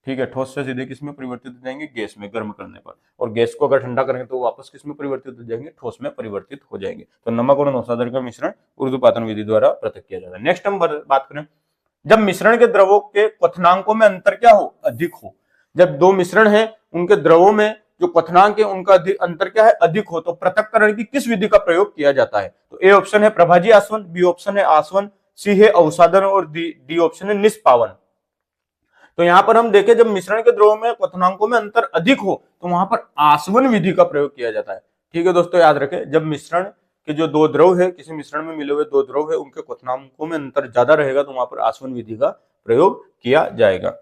ठीक है, ठोस से सीधे किस में परिवर्तित हो जाएंगे, गैस में, गर्म करने पर। और गैस को अगर ठंडा करेंगे तो वापस किस में परिवर्तित हो जाएंगे, ठोस में परिवर्तित हो जाएंगे। तो नमक और नौसादर का मिश्रण ऊर्ध्वपातन विधि द्वारा पृथक किया जाता है। नेक्स्ट हम बात करें, जब मिश्रण के द्रवों के क्वथनांकों में अंतर क्या हो, अधिक हो। जब दो मिश्रण है उनके द्रवों में जो क्वथनांक है उनका अंतर क्या है, अधिक हो, तो पृथक्करण की किस विधि का प्रयोग किया जाता है। तो ए ऑप्शन है प्रभाजी आसवन, बी ऑप्शन है आसवन, सी है अवसादन और डी ऑप्शन है निष्पावन। तो यहां पर हम देखें जब मिश्रण के द्रवों में क्वथनांकों में अंतर अधिक हो तो वहां पर आसवन विधि का प्रयोग किया जाता है। ठीक है दोस्तों, याद रखें जब मिश्रण के जो दो द्रव है, किसी मिश्रण में मिले हुए दो द्रव है, उनके क्वथनांकों में अंतर ज्यादा रहेगा तो वहां पर आसवन विधि का प्रयोग किया जाएगा।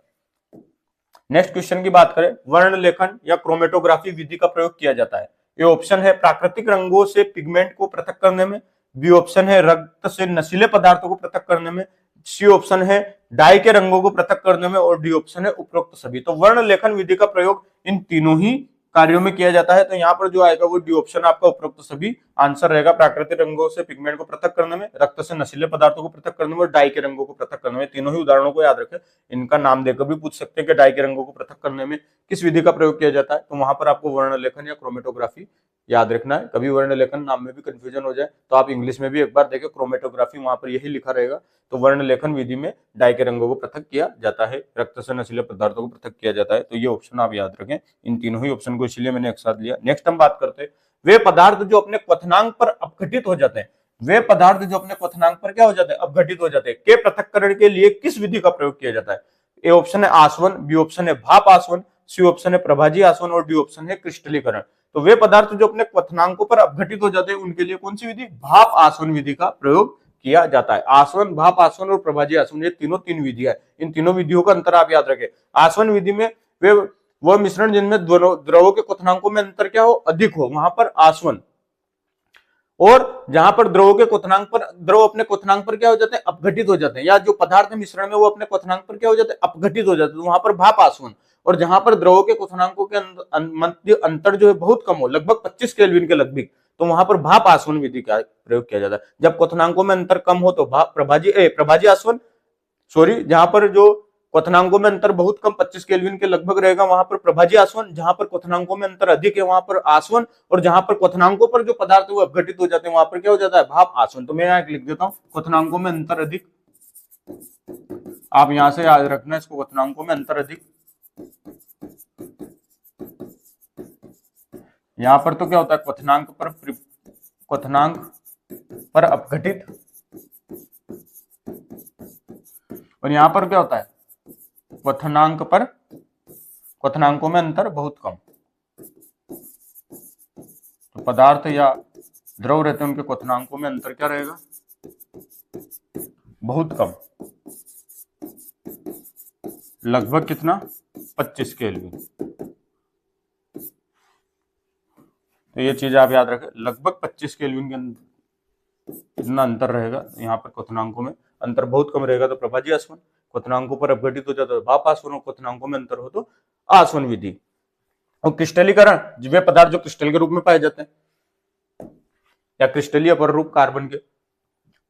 नेक्स्ट क्वेश्चन की बात करें, वर्ण लेखन या क्रोमेटोग्राफी विधि का प्रयोग किया जाता है। ये ऑप्शन है प्राकृतिक रंगों से पिगमेंट को पृथक करने में, बी ऑप्शन है रक्त से नशीले पदार्थों को पृथक करने में, सी ऑप्शन है डाई के रंगों को पृथक करने में और डी ऑप्शन है उपरोक्त सभी। तो वर्ण लेखन विधि का प्रयोग इन तीनों ही कार्यों में किया जाता है। तो यहाँ पर जो आएगा वो डी ऑप्शन आपका उपरोक्त सभी आंसर रहेगा। प्राकृतिक रंगों से पिगमेंट को पृथक करने में, रक्त से नशीले पदार्थों को पृथक करने में और डाई के रंगों को पृथक करने में। तीनों ही उदाहरणों को याद रखें, इनका नाम देकर भी पूछ सकते हैं कि डाई के रंगों को पृथक करने में किस विधि का प्रयोग किया जाता है। तो वहां पर आपको वर्ण लेखन या क्रोमेटोग्राफी याद रखना है। कभी वर्ण लेखन नाम में भी कंफ्यूजन हो जाए तो आप इंग्लिश में भी एक बार देखें, क्रोमेटोग्राफी वहां पर यही लिखा रहेगा। तो वर्ण लेखन विधि में डाई के रंगों को पृथक किया जाता है, रक्त से नशीले पदार्थों को पृथक किया जाता है। तो ये ऑप्शन आप याद रखें, इन तीनों ही ऑप्शन को इसलिए मैंने एक साथ लिया। नेक्स्ट हम बात करते हैं, वे पदार्थ जो अपने क्वथनांक पर अपघटित हो जाते हैं, वे पदार्थ जो अपने क्वथनांक पर क्या हो जाते हैं, अपघटित हो जाते हैं, के पृथक्करण के लिए किस विधि का प्रयोग किया जाता है। ए ऑप्शन है आसवन, बी ऑप्शन है भाप आसवन, सी ऑप्शन है प्रभाजी आसवन और डी ऑप्शन है क्रिस्टलीकरण। तो वे पदार्थ जो अपने क्वथनांकों पर अपघटित हो जाते हैं उनके लिए कौन सी विधि, भाप आसवन विधि का प्रयोग किया जाता है। आसवन, भाप आसवन और प्रभाजी आसवन, ये तीनों तीन विधियां है। इन तीनों विधियों का अंतर आप याद रखें। आसवन विधि में वे वह मिश्रण जिनमें द्रवों के क्वथनांकों में अंतर क्या हो, अधिक हो, वहां पर आसवन। और जहां पर द्रवों के क्वथनांक पर, द्रव अपने क्वथनांक पर क्या हो जाते हैं, अपघटित हो जाते हैं, या जो पदार्थ मिश्रण में वो अपने क्वथनांक पर क्या हो जाते हैं, अपघटित हो जाते हैं, तो वहां पर भाप आसवन। और जहां पर द्रवों के क्वथनांकों के मध्य अंतर जो है बहुत कम हो, लगभग 25 केल्विन के लगभग, तो वहां पर भाप आसवन विधि का प्रयोग किया जाता है। जब क्वथनांकों में अंतर कम हो तो प्रभाजी आसवन, सॉरी, जहां पर जो क्वथनांकों में अंतर बहुत कम 25 केल्विन के लगभग रहेगा वहां पर प्रभाजी आसवन, जहां पर क्वथनांकों में अंतर अधिक है वहां पर आसवन, और जहां पर क्वथनांकों पर जो पदार्थ है वो अपघटित हो जाते हैं वहां पर क्या हो जाता है, भाप आसवन। तो मैं यहाँ लिख देता हूं क्वथनांकों में अंतर अधिक, आप यहां से याद रखना इसको, क्वथनांकों में अंतर अधिक। यहां पर तो क्या होता है, क्वथनांक पर अपघटित, और यहां पर क्या होता है, क्वथनांकों में अंतर बहुत कम। तो पदार्थ या द्रव रहते हैं उनके क्वथनांकों में अंतर क्या रहेगा, बहुत कम, लगभग कितना, 25 केल्विन। तो ये चीज आप याद रखें, लगभग 25 केल्विन के इतना अंतर रहेगा। यहाँ पर क्वथनांकों में अंतर बहुत कम रहेगा तो प्रभाजी आसवन, क्वथनांकों पर अपघटित हो जाता है भाप आसवन, और क्वथनांकों में अंतर हो तो आसवन विधि। और क्रिस्टलीकरण, वे पदार्थ जो क्रिस्टल के रूप में पाए जाते हैं या क्रिस्टलीय अपर रूप कार्बन के,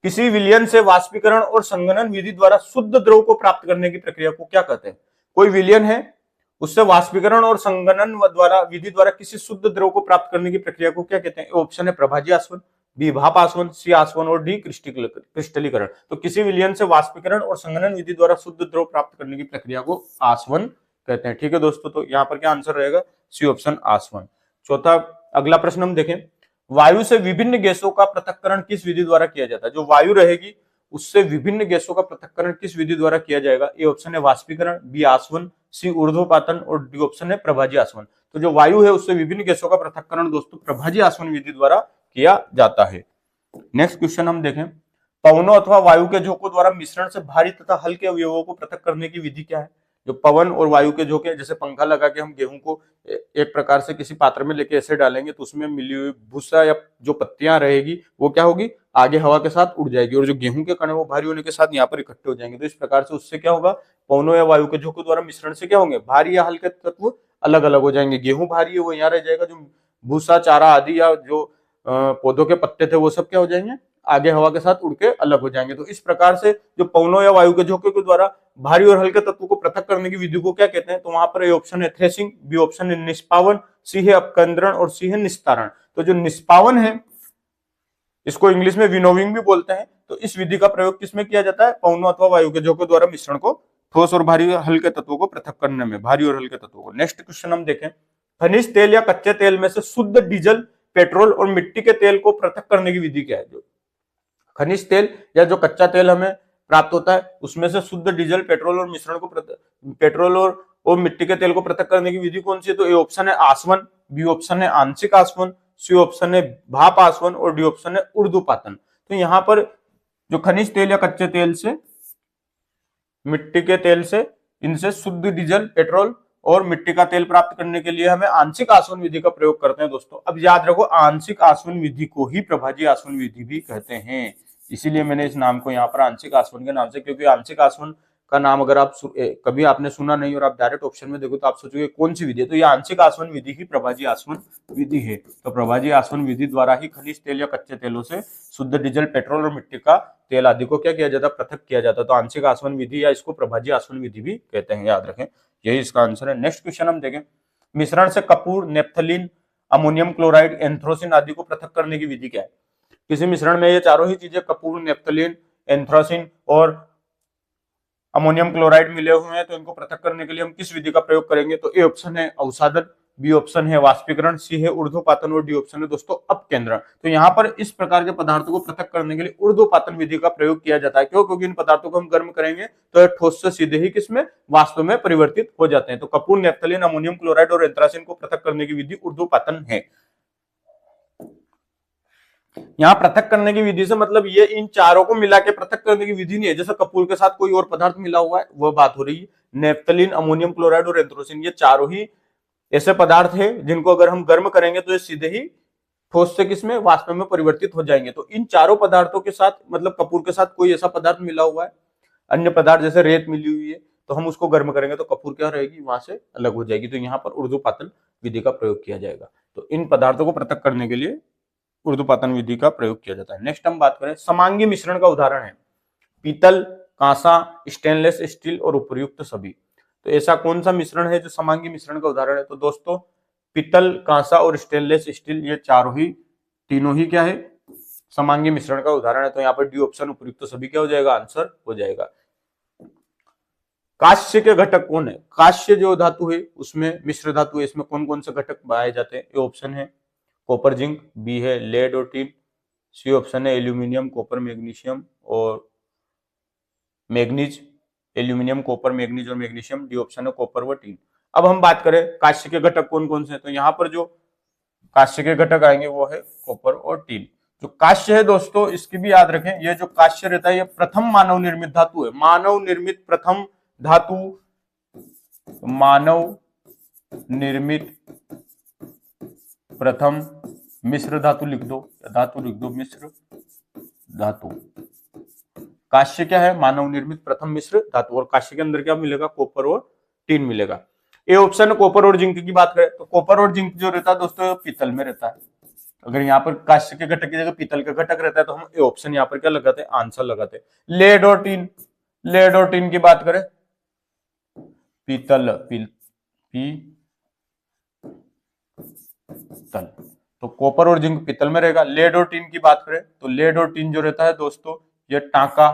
किसी विलयन से वाष्पीकरण और संघनन विधि द्वारा शुद्ध द्रव को प्राप्त करने की प्रक्रिया को क्या कहते हैं। कोई विलयन है, उससे वाष्पीकरण और संघनन द्वारा विधि द्वारा किसी शुद्ध द्रव को प्राप्त करने की प्रक्रिया को क्या कहते हैं। ऑप्शन है प्रभाजी आसवन, बी भाप आसवन, सी आसवन, और डी क्रिस्टलीकरण। तो किसी विलयन से वाष्पीकरण और संघनन विधि द्वारा शुद्ध द्रव प्राप्त करने की प्रक्रिया को आसवन कहते हैं। ठीक है दोस्तों, तो यहाँ पर क्या आंसर रहेगा, सी ऑप्शन आसवन। चौथा, अगला प्रश्न हम देखें, वायु से विभिन्न गैसों का पृथक्करण किस विधि द्वारा किया जाता है। जो वायु रहेगी उससे विभिन्न गैसों का पृथक्करण किस विधि द्वारा किया जाएगा। ए ऑप्शन है वाष्पीकरण, बी आसवन, सी ऊर्ध्वपातन, और डी ऑप्शन है प्रभाजी आसवन। तो जो वायु है उससे विभिन्न गैसों का पृथक्करण दोस्तों प्रभाजी आसवन विधि द्वारा किया जाता है। नेक्स्ट क्वेश्चन हम देखें, पवनों अथवा वायु के झोंकों द्वारा मिश्रण से भारी तथा हल्के अवयवों को पृथक करने की विधि क्या है। जो पवन और वायु के झोंके, जैसे पंखा लगा के हम गेहूं को एक प्रकार से किसी पात्र में लेके ऐसे डालेंगे तो उसमें मिली हुई भूसा या जो पत्तियां रहेगी वो क्या होगी, आगे हवा के साथ उड़ जाएगी, और जो गेहूं के कण वो भारी होने के साथ यहाँ पर इकट्ठे हो जाएंगे। तो इस प्रकार से उससे क्या होगा, पवनों या वायु के झोंकों द्वारा मिश्रण से क्या होंगे, भारी या हल्के तत्व अलग अलग हो जाएंगे। गेहूं भारी है वो यहाँ रह जाएगा, जो भूसा चारा आदि या जो पौधों के पत्ते थे वो सब क्या हो जाएंगे, आगे हवा के साथ उड़ के अलग हो जाएंगे। तो इस प्रकार से जो पवनों या वायु के झोंके के द्वारा भारी और हल्के तत्वों को पृथक करने की विधि को क्या कहते हैं। तो वहां पर ऑप्शन है थ्रेसिंग, बी ऑप्शन है निष्पावन, सी है अपकेंद्रण, और सी है निस्तारण। तो जो निष्पावन है इसको इंग्लिश में विनोविंग भी बोलते हैं। तो इस विधि का प्रयोग किसमें किया जाता है, पवनों अथवा वायु के झोंके द्वारा मिश्रण को, ठोस और भारी हल्के तत्वों को पृथक करने में, भारी और हल्के तत्वों को। नेक्स्ट क्वेश्चन हम देखें, खनिज तेल या कच्चे तेल में से शुद्ध डीजल, पेट्रोल और मिट्टी के तेल को पृथक करने की विधि क्या है। जो खनिज तेल या जो कच्चा तेल हमें प्राप्त होता है उसमें से शुद्ध डीजल, पेट्रोल और मिश्रण को पेट्रोल और मिट्टी के तेल को पृथक करने की विधि कौन सी है। तो ए ऑप्शन है आसवन, बी ऑप्शन है आंशिक आसवन, सी ऑप्शन है भाप आसवन, और डी ऑप्शन है ऊर्ध्वपातन। तो यहाँ पर जो खनिज तेल या कच्चे तेल से, मिट्टी के तेल से, इनसे शुद्ध डीजल, पेट्रोल और मिट्टी का तेल प्राप्त करने के लिए हमें आंशिक आसवन विधि का प्रयोग करते हैं दोस्तों। अब याद रखो, आंशिक आसवन विधि को ही प्रभाजी आसवन विधि भी कहते हैं, इसीलिए मैंने इस नाम को यहाँ पर आंशिक आसवन के नाम से, क्योंकि आंशिक आसवन का नाम अगर आप कभी आपने सुना नहीं और आप डायरेक्ट ऑप्शन में देखो तो आप सोचोगे कौन सी विधि है। तो ये आंशिक आसवन विधि ही प्रभाजी आसवन विधि है। तो प्रभाजी आसवन विधि द्वारा ही खनिज तेल या कच्चे तेलों से शुद्ध डीजल, पेट्रोल और मिट्टी का तेल आदि को क्या किया जाता है, पृथक किया जाता है। तो आंशिक आसवन विधि या इसको प्रभाजी आसवन विधि भी कहते हैं, याद रखें, यही इसका आंसर है। नेक्स्ट क्वेश्चन हम देखें, मिश्रण से कपूर, नेफ्थलीन, अमोनियम क्लोराइड, एंथ्रोसिन आदि को पृथक करने की विधि क्या है। किसी मिश्रण में ये चारों ही चीजें, कपूर, नेफ्थलीन, एंथ्रोसिन और अमोनियम क्लोराइड मिले हुए हैं, तो इनको पृथक करने के लिए हम किस विधि का प्रयोग करेंगे। तो ए ऑप्शन है अवसादन, बी ऑप्शन है वाष्पीकरण, सी है ऊर्ध्वपातन, और डी ऑप्शन है दोस्तों अपकेंद्रण। तो यहाँ पर इस प्रकार के पदार्थों को पृथक करने के लिए ऊर्ध्वपातन विधि का प्रयोग किया जाता है। क्यों, क्योंकि इन पदार्थों को हम गर्म करेंगे तो ठोस से सीधे ही किसमें, वास्तव में परिवर्तित हो जाते हैं। तो कपूर, नेफ्थलीन, अमोनियम क्लोराइड और एंथ्रासिन को पृथक करने की विधि ऊर्ध्वपातन है। यहाँ पृथक करने की विधि से मतलब ये इन चारों को मिला के पृथक करने की विधि नहीं है, जैसे कपूर के साथ कोई और पदार्थ मिला हुआ है वह बात हो रही है। नेफ्थलीन, अमोनियम क्लोराइड और एंथ्रोसिन ये चारों ही ऐसे पदार्थ है जिनको अगर हम गर्म करेंगे तो ये सीधे ही ठोस से किसमें, वाष्प में परिवर्तित हो जाएंगे। तो इन चारों पदार्थों के साथ मतलब कपूर के साथ कोई ऐसा पदार्थ मिला हुआ है, अन्य पदार्थ जैसे रेत मिली हुई है, तो हम उसको गर्म करेंगे तो कपूर क्या रहेगी, वहां से अलग हो जाएगी। तो यहाँ पर ऊर्ध्वपातन विधि का प्रयोग किया जाएगा। तो इन पदार्थों को पृथक करने के लिए ऊर्ध्वपातन विधि का प्रयोग किया जाता है। नेक्स्ट हम बात करें समांगी मिश्रण का उदाहरण है पीतल, कांसा, स्टेनलेस स्टील और उपर्युक्त सभी। तो ऐसा कौन सा मिश्रण है जो समांगी मिश्रण का उदाहरण है? तो दोस्तों पीतल, कांसा और स्टेनलेस स्टील ये तीनों ही क्या है, समांगी मिश्रण का उदाहरण है। तो यहाँ पर डी ऑप्शन उपर्युक्त सभी क्या हो जाएगा, आंसर हो जाएगा। कांस्य के घटक कौन है? कांस्य जो धातु है उसमें मिश्र धातु है, इसमें कौन कौन से घटक पाए जाते हैं? ए ऑप्शन है कॉपर जिंक, बी है लेड और टिन, सी ऑप्शन है एल्यूमिनियम कॉपर मैग्नीशियम और मैग्नीज, एल्यूमिनियम कॉपर मैग्नीज और मैग्नीशियम, डी ऑप्शन है कॉपर व टिन। अब हम बात करें कांस्य के घटक कौन कौन से, तो यहाँ पर जो कांस्य के घटक आएंगे वो है कॉपर और टिन। जो कांस्य है दोस्तों इसकी भी याद रखें, ये जो कांस्य रहता है ये प्रथम मानव निर्मित धातु है, मानव निर्मित प्रथम धातु, मानव निर्मित प्रथम मिश्र धातु लिख दो, धातु लिख दो मिश्र धातु। कांस्य क्या है, मानव निर्मित प्रथम मिश्र धातु, और कांस्य के अंदर क्या मिलेगा, कॉपर और टिन मिलेगा। ए ऑप्शन कॉपर और जिंक की बात करें तो कॉपर और जिंक जो रहता है दोस्तों पीतल में रहता है। अगर यहाँ पर कांस्य के घटक की जगह पीतल का घटक रहता है तो हम ए ऑप्शन यहाँ पर क्या लगाते हैं, आंसर लगाते हैं। लेड और टिन, लेड और टिन की बात करें पीतल, पीतल, तो कॉपर और जिंक पीतल में रहेगा। लेड और टिन की बात करें तो लेड और टिन जो रहता है दोस्तों ये टांका,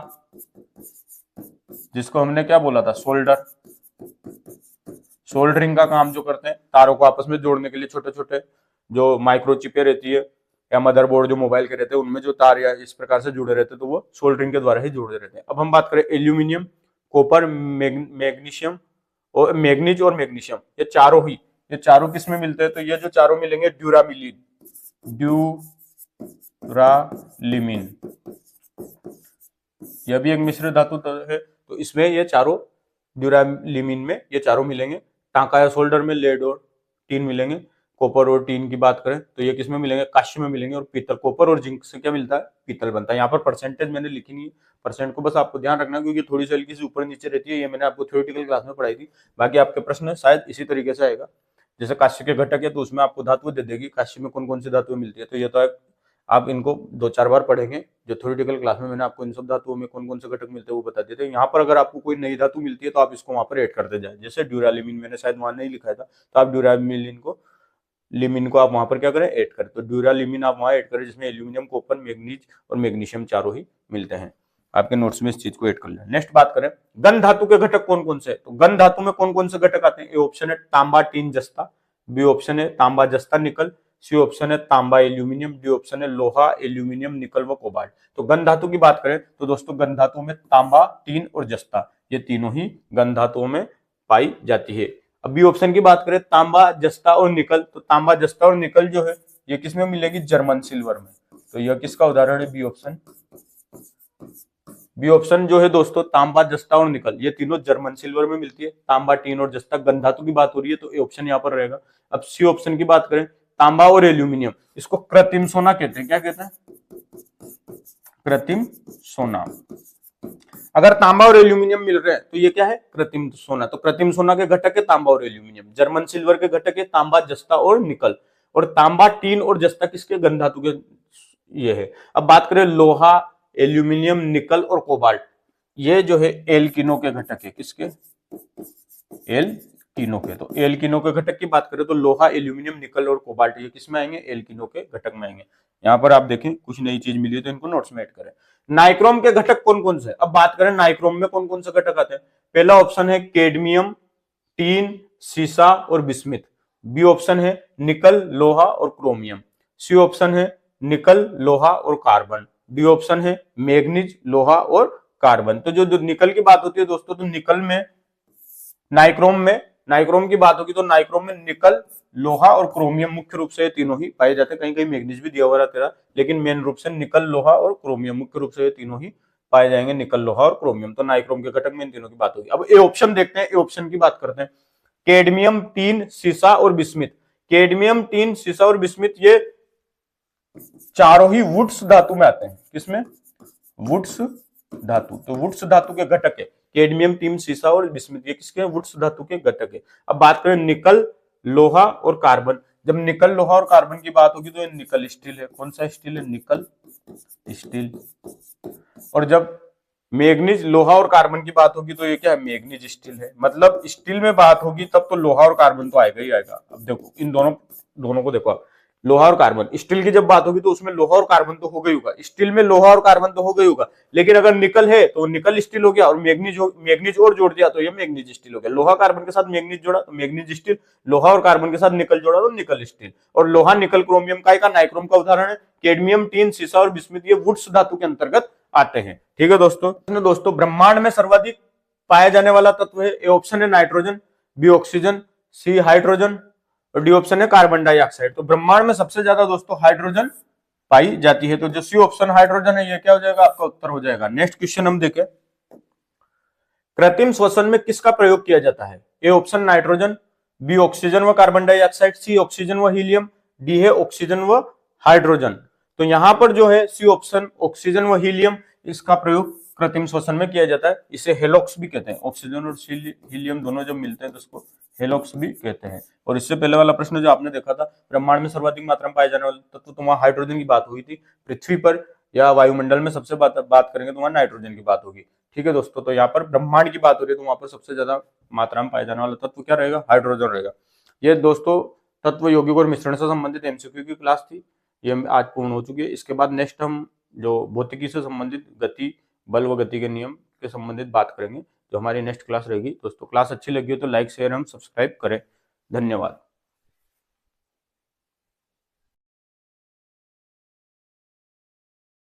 जिसको हमने क्या बोला था, सोल्डर, सोल्डरिंग का काम जो करते हैं, तारों को आपस में जोड़ने के लिए छोटे छोटे जो माइक्रोचिपें रहती है या मदरबोर्ड जो मोबाइल के रहते हैं उनमें जो तार या इस प्रकार से जुड़े रहते हैं तो वो सोल्डरिंग के द्वारा ही जुड़े रहते हैं। अब हम बात करें एल्यूमिनियम, कॉपर, मैग्नीशियम और मैग्नीज और मैग्नीशियम, ये चारों किस में मिलते हैं? तो ये जो चारों मिलेंगे ड्यूरामिलिन, ड्यूरालिमिन, यह भी एक मिश्र धातु है। तो इसमें ये चारों ड्यूरालिमिन में ये चारों मिलेंगे। टांका या सोल्डर में लेड और टिन मिलेंगे। कॉपर और टिन की बात करें तो ये किसमें मिलेंगे, कांस्य में मिलेंगे। और पीतल, कॉपर और जिंक से क्या मिलता है, पीतल बनता है। यहाँ पर परसेंटेज मैंने लिखी नहीं है, परसेंट को बस आपको ध्यान रखना क्योंकि थोड़ी सी हल्की सी ऊपर नीचे रहती है, ये मैंने आपको थ्योरेटिकल क्लास में पढ़ाई थी। बाकी आपके प्रश्न शायद इसी तरीके से आएगा, जैसे कांस्य के घटक है तो उसमें आपको धातु दे देगी, कांस्य में कौन कौन सी धातुएं मिलती है। तो ये तो आप इनको 2-4 बार पढ़ेंगे, जो थ्योरेटिकल क्लास में मैंने आपको इन सब धातुओं में कौन कौन से घटक मिलते हैं वो बता देते हैं। यहाँ पर अगर आपको कोई नई धातु मिलती है तो आप इसको वहां पर ऐड करते जाए, जैसे ड्यूरालिमिन मैंने शायद वहां नहीं लिखा था तो आप लिमिन को आप वहां पर क्या करें, ऐड करें। तो ड्यूरालिमिन आप वहां ऐड करें जिसमें एल्यूमिनियम, कॉपर, मैग्नीज और मैग्नीशियम चारों ही मिलते हैं। आपके नोट्स में इस चीज को ऐड कर लें। नेक्स्ट बात करें गन धातु के घटक कौन कौन से, तो गन धातु में कौन कौन से घटक आते हैं? ए ऑप्शन है तांबा, टिन, जस्ता, बी ऑप्शन है तांबा, जस्ता, निकल, सी ऑप्शन है तांबा, एल्यूमिनियम, डी ऑप्शन है लोहा, एल्यूमिनियम, निकल व कोबाल्ट। तो गन धातु की बात करें तो दोस्तों गन धातु में तांबा, टिन और जस्ता ये तीनों ही गन धातुओं में पाई जाती है। अब बी ऑप्शन की बात करें तांबा, जस्ता और निकल, तो तांबा, जस्ता और निकल जो है ये किसमें मिलेगी, जर्मन सिल्वर में। तो यह किसका उदाहरण है, बी ऑप्शन। बी ऑप्शन जो है दोस्तों तांबा, जस्ता और निकल ये तीनों जर्मन सिल्वर में मिलती है। तांबा, टीन और जस्ता गन धातु की बात हो रही है तो ए ऑप्शन यहाँ पर रहेगा। अब सी ऑप्शन की बात करें तांबा और एल्यूमिनियम, इसको कृत्रिम सोना कहते हैं। क्या कहते हैं, कृत्रिम सोना। अगर तांबा और एल्यूमिनियम मिल रहे हैं तो ये क्या है, कृत्रिम सोना। तो कृत्रिम सोना के घटक है तांबा और एल्यूमिनियम। जर्मन सिल्वर के घटक है तांबा, जस्ता और निकल। और तांबा, टीन और जस्ता किसके, गन धातु के ये है। अब बात करें लोहा, एल्यूमिनियम, निकल और कोबाल्ट, ये जो है एल्किनो के घटक है। किसके, एल्किनो के। तो एल्किनो के घटक की बात करें तो लोहा, एल्यूमिनियम, निकल और कोबाल्ट ये किसमें आएंगे, एल्किनो के घटक में आएंगे। यहाँ पर आप देखें कुछ नई चीज मिली है तो इनको नोट्स में ऐड करें। नाइक्रोम के घटक कौन कौन से? अब बात करें नाइक्रोम में कौन कौन से घटक आते हैं। पहला ऑप्शन है कैडमियम, टीन, सीसा और बिस्मिथ। बी ऑप्शन है निकल, लोहा और क्रोमियम। सी ऑप्शन है निकल, लोहा और कार्बन। डी ऑप्शन है मैग्नीज, लोहा और कार्बन। तो जो निकल की बात होती है दोस्तों तो निकल में, नाइक्रोम की बात होगी तो नाइक्रोम में निकल, लोहा और क्रोमियम मुख्य रूप से ये तीनों ही पाए जाते हैं। कहीं कहीं मैग्नीज भी दिया हुआ रहता है लेकिन मेन रूप से निकल, लोहा और क्रोमियम मुख्य रूप से ये तीनों ही पाए जाएंगे, निकल, लोहा और क्रोमियम। तो नाइक्रोम के घटक में इन तीनों की बात होगी। अब ए ऑप्शन देखते हैं, ए ऑप्शन की बात करते हैं। कैडमियम, टीन, सीसा और बिस्मिथ। कैडमियम, टीन, सीसा और बिस्मिथ ये चारों ही वुड्स धातु में आते हैं। किसमें, वुड्स धातु। तो वुड्स धातु के घटक है। कैडमियम, टिन, सीसा और बिस्मिथ, ये किसके वुड्स धातु के घटक है। अब बात करें निकल, लोहा और कार्बन। जब निकल, लोहा और कार्बन की बात होगी तो ये निकल स्टील है। कौन सा स्टील है? निकल स्टील। और जब मैग्नीज, लोहा और कार्बन की बात होगी तो ये क्या है? मैग्नीज स्टील है। मतलब स्टील में बात होगी तब तो लोहा और कार्बन तो आएगा ही आएगा। अब देखो इन दोनों को देखो, लोहा और कार्बन, स्टील की जब बात होगी तो उसमें लोहा और कार्बन तो हो गई होगा, स्टील में लोहा और कार्बन तो हो गई होगा, लेकिन अगर निकल है तो निकल स्टील हो गया, और मैग्नीज और जोड़ दिया तो ये मैग्नीज स्टील हो गया। लोहा कार्बन के साथ मैग्नीज जोड़ा तो मैग्नीज स्टील, लोहा और कार्बन के साथ निकल जोड़ा तो निकल स्टील। और लोहा, निकल, क्रोमियम का नाइक्रोम का उदाहरण है। कैडमियम, टिन, सीसा और बिस्मिथ ये वुड्स धातु के अंतर्गत आते हैं। ठीक है दोस्तों, ब्रह्मांड में सर्वाधिक पाया जाने वाला तत्व है। ए ऑप्शन है nitrogen, B oxygen, C hydrogen और डी ऑप्शन है कार्बन डाइऑक्साइड। तो ब्रह्मांड में सबसे ज्यादा दोस्तों हाइड्रोजन पाई जाती है। तो जो सी ऑप्शन हाइड्रोजन है, ये क्या हो जाएगा? आपका उत्तर हो जाएगा। नेक्स्ट क्वेश्चन हम देखें, कृत्रिम श्वसन में किसका प्रयोग किया जाता है? A option nitrogen, B oxygen व कार्बन डाइऑक्साइड, सी ऑक्सीजन व हीलियम, डी है ऑक्सीजन व हाइड्रोजन। तो यहां पर जो है सी ऑप्शन ऑक्सीजन व हीलियम, इसका प्रयोग कृत्रिम श्वसन में किया जाता है। इसे हेलोक्स भी कहते हैं। ऑक्सीजन और हीलियम दोनों जब मिलते हैं तो इसको हेलोक्स भी कहते हैं। और इससे पहले वाला प्रश्न जो आपने देखा था, ब्रह्मांड में सर्वाधिक मात्रा में पाए जाने वाले तत्व, तो वहां हाइड्रोजन की बात हुई थी। पृथ्वी पर या वायुमंडल में सबसे बात करेंगे तो वहां नाइट्रोजन की बात होगी। ठीक है दोस्तों, तो यहाँ पर ब्रह्मांड की बात हो रही है तो वहां पर सबसे ज्यादा मात्रा में पाए जाने वाला तत्व क्या रहेगा? हाइड्रोजन रहेगा। ये दोस्तों तत्व, यौगिक और मिश्रण से संबंधित एमसीक्यू की क्लास थी, ये आज पूर्ण हो चुकी है। इसके बाद नेक्स्ट हम जो भौतिकी से संबंधित गति, बल व गति के नियम के संबंधित बात करेंगे, जो हमारी नेक्स्ट क्लास रहेगी। दोस्तों क्लास अच्छी लगी हो तो लाइक, शेयर एवं सब्सक्राइब करें। धन्यवाद।